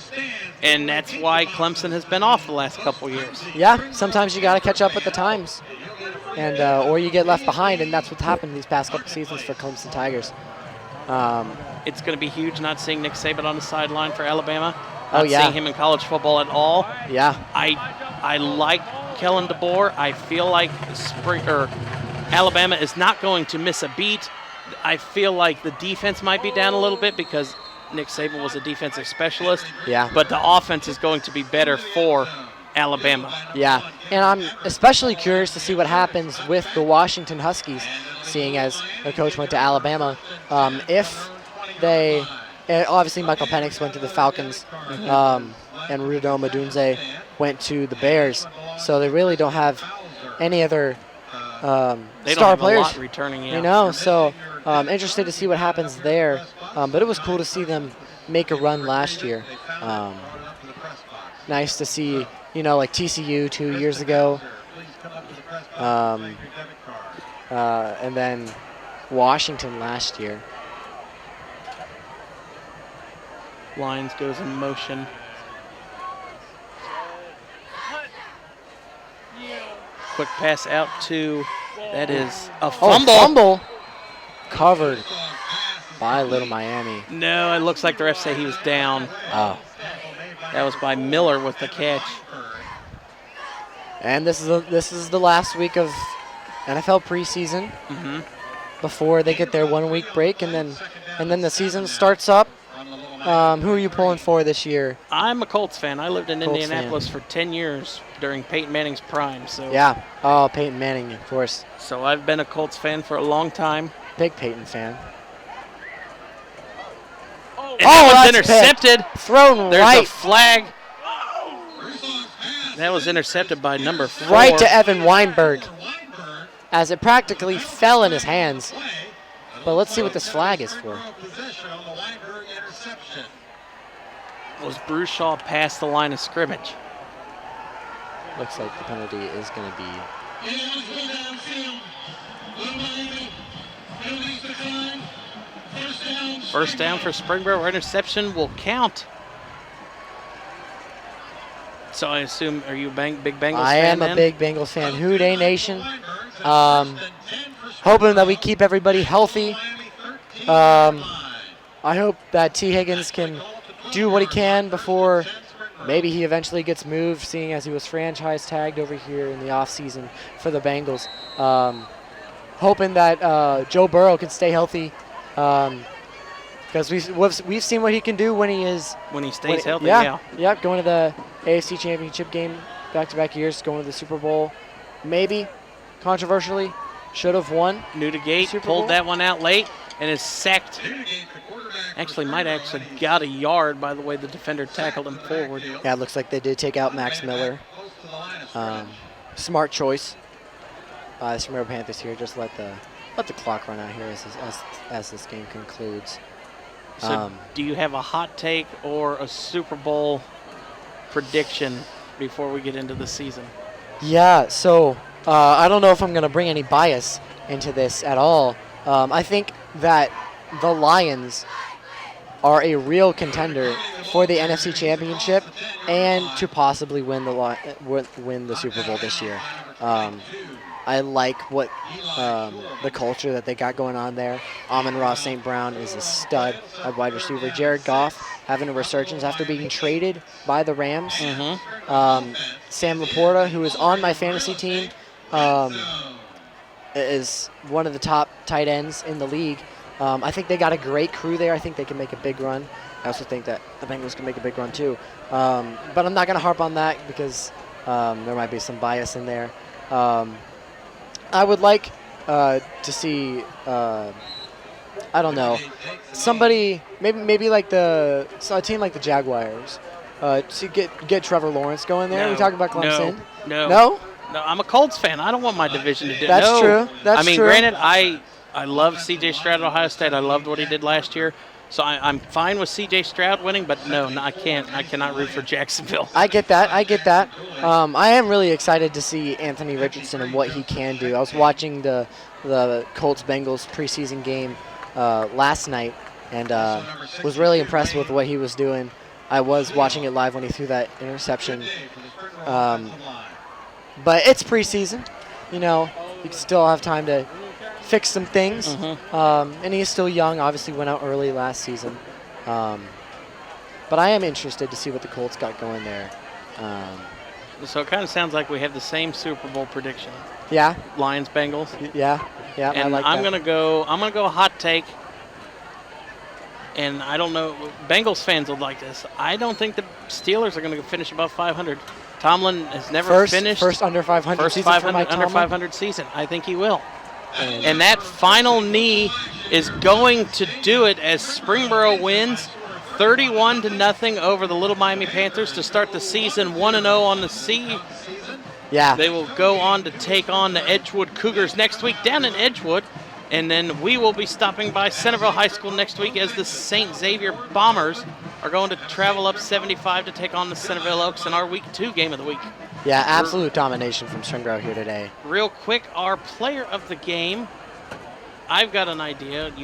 and that's why Clemson has been off the last couple years. Yeah, sometimes you got to catch up with the times, and or you get left behind, and that's what's happened these past couple seasons for Clemson Tigers. It's going to be huge not seeing Nick Saban on the sideline for Alabama. Oh, Not yeah. seeing him in college football at all. Yeah. I like Kellen DeBoer. I feel like Alabama is not going to miss a beat. I feel like the defense might be down a little bit because Nick Saban was a defensive specialist. Yeah. But the offense is going to be better for Alabama. Yeah, and I'm especially curious to see what happens with the Washington Huskies, seeing as their coach went to Alabama. If they, obviously Michael Penix went to the Falcons, and Rudo Madunze went to the Bears, so they really don't have any other They star don't have players. A lot returning, yeah. So interested to see what happens there. But it was cool to see them make a run last year. Nice to see, like TCU 2 years ago. And then Washington last year. Lions goes in motion. Quick pass out to, that is a fumble. Oh, fumble covered by Little Miami. No, it looks like the refs say he was down. Oh. That was by Miller with the catch. And this is the last week of NFL preseason before they get their 1 week break, and then the season starts up. Who are you pulling for this year? I'm a Colts fan. I lived in Colts Indianapolis for 10 years during Peyton Manning's prime. So yeah. Oh, Peyton Manning, of course. So I've been a Colts fan for a long time. Big Peyton fan. And that was intercepted. Picked. Thrown There's right. a flag. That was intercepted by number 4. Right to Evan Weinberg, as it practically fell in his hands. But let's see what this flag is for. Was Bruce Shaw past the line of scrimmage? Looks like the penalty is going to be. First down for Springboro. Interception will count. So I assume, are you a big Bengals fan? I am a big Bengals fan. Who Dey Nation. Hoping that we keep everybody healthy. I hope that T. Higgins can do what he can before maybe he eventually gets moved, seeing as he was franchise tagged over here in the offseason for the Bengals. Hoping that Joe Burrow can stay healthy, because we've seen what he can do when he stays healthy. Yeah, going to the AFC Championship game back-to-back years, going to the Super Bowl, maybe controversially should have won. Newdigate pulled that one out late and is sacked. Might actually got a yard by the way the defender tackled him forward. Yeah, it looks like they did take out Max Miller. Smart choice by the Springboro Panthers here. Just let the clock run out here as this game concludes. So do you have a hot take or a Super Bowl prediction before we get into the season? Yeah, so I don't know if I'm going to bring any bias into this at all. I think that the Lions are a real contender for the NFC Championship and to possibly win the Super Bowl this year. I like what the culture that they got going on there. Amon-Ra St. Brown is a stud at wide receiver. Jared Goff having a resurgence after being traded by the Rams. Sam Laporta, who is on my fantasy team, is one of the top tight ends in the league. I think they got a great crew there. I think they can make a big run. I also think that the Bengals can make a big run too. But I'm not going to harp on that because there might be some bias in there. I would like to see, I don't know, somebody, maybe like a team like the Jaguars, to get Trevor Lawrence going there. No, we talking about Clemson? No, I'm a Colts fan. I don't want my division to do. That's true. That's true. Granted, I love C.J. Stroud at Ohio State. I loved what he did last year. So I'm fine with C.J. Stroud winning, but no, I can't. I cannot root for Jacksonville. I get that. I am really excited to see Anthony Richardson and what he can do. I was watching the Colts-Bengals preseason game last night and was really impressed with what he was doing. I was watching it live when he threw that interception. But it's preseason. You still have time to fix some things. And he's still young, obviously went out early last season. But I am interested to see what the Colts got going there. So it kind of sounds like we have the same Super Bowl prediction. Yeah. Lions, Bengals. Yeah. And I like I'm that. gonna go hot take. And I don't know, Bengals fans would like this. I don't think the Steelers are going to finish above 500. Tomlin has never finished. First under 500 season for Mike Tomlin? Under 500 season. I think he will. And that final knee is going to do it as Springboro wins 31-0 over the Little Miami Panthers to start the season 1-0 on the C. Yeah. They will go on to take on the Edgewood Cougars next week down in Edgewood. And then we will be stopping by Centerville High School next week as the St. Xavier Bombers are going to travel up 75 to take on the Centerville Oaks in our Week 2 game of the week. Yeah, absolute domination from Springboro here today. Real quick, our player of the game. I've got an idea. Do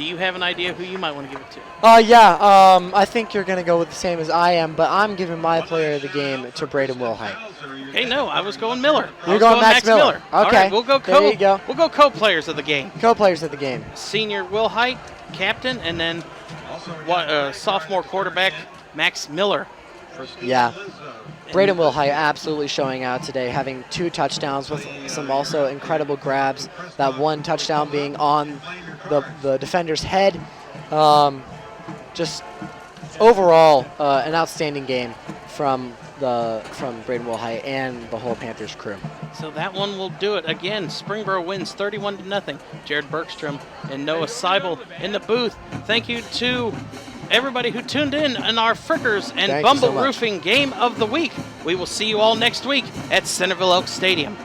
you have an idea who you might want to give it to? I think you're going to go with the same as I am, but I'm giving my player of the game to Braden Wilhite. Okay, no, I was going Miller. You're going Max Miller. Okay. All right, we'll go there you go. We'll go co-players of the game. Co-players of the game. Senior Wilhite, captain, and then sophomore quarterback Max Miller. Yeah. Braden Wilhite absolutely showing out today, having 2 touchdowns with some also incredible grabs. That one touchdown being on the defender's head. Just overall, an outstanding game from Braden Wilhite and the whole Panthers crew. So that one will do it. Again, Springboro wins 31-0. Jared Bergstrom and Noah Seibel in the booth. Thank you to everybody who tuned in our Frickers and Bumble Roofing Game of the Week. We will see you all next week at Centerville Oaks Stadium.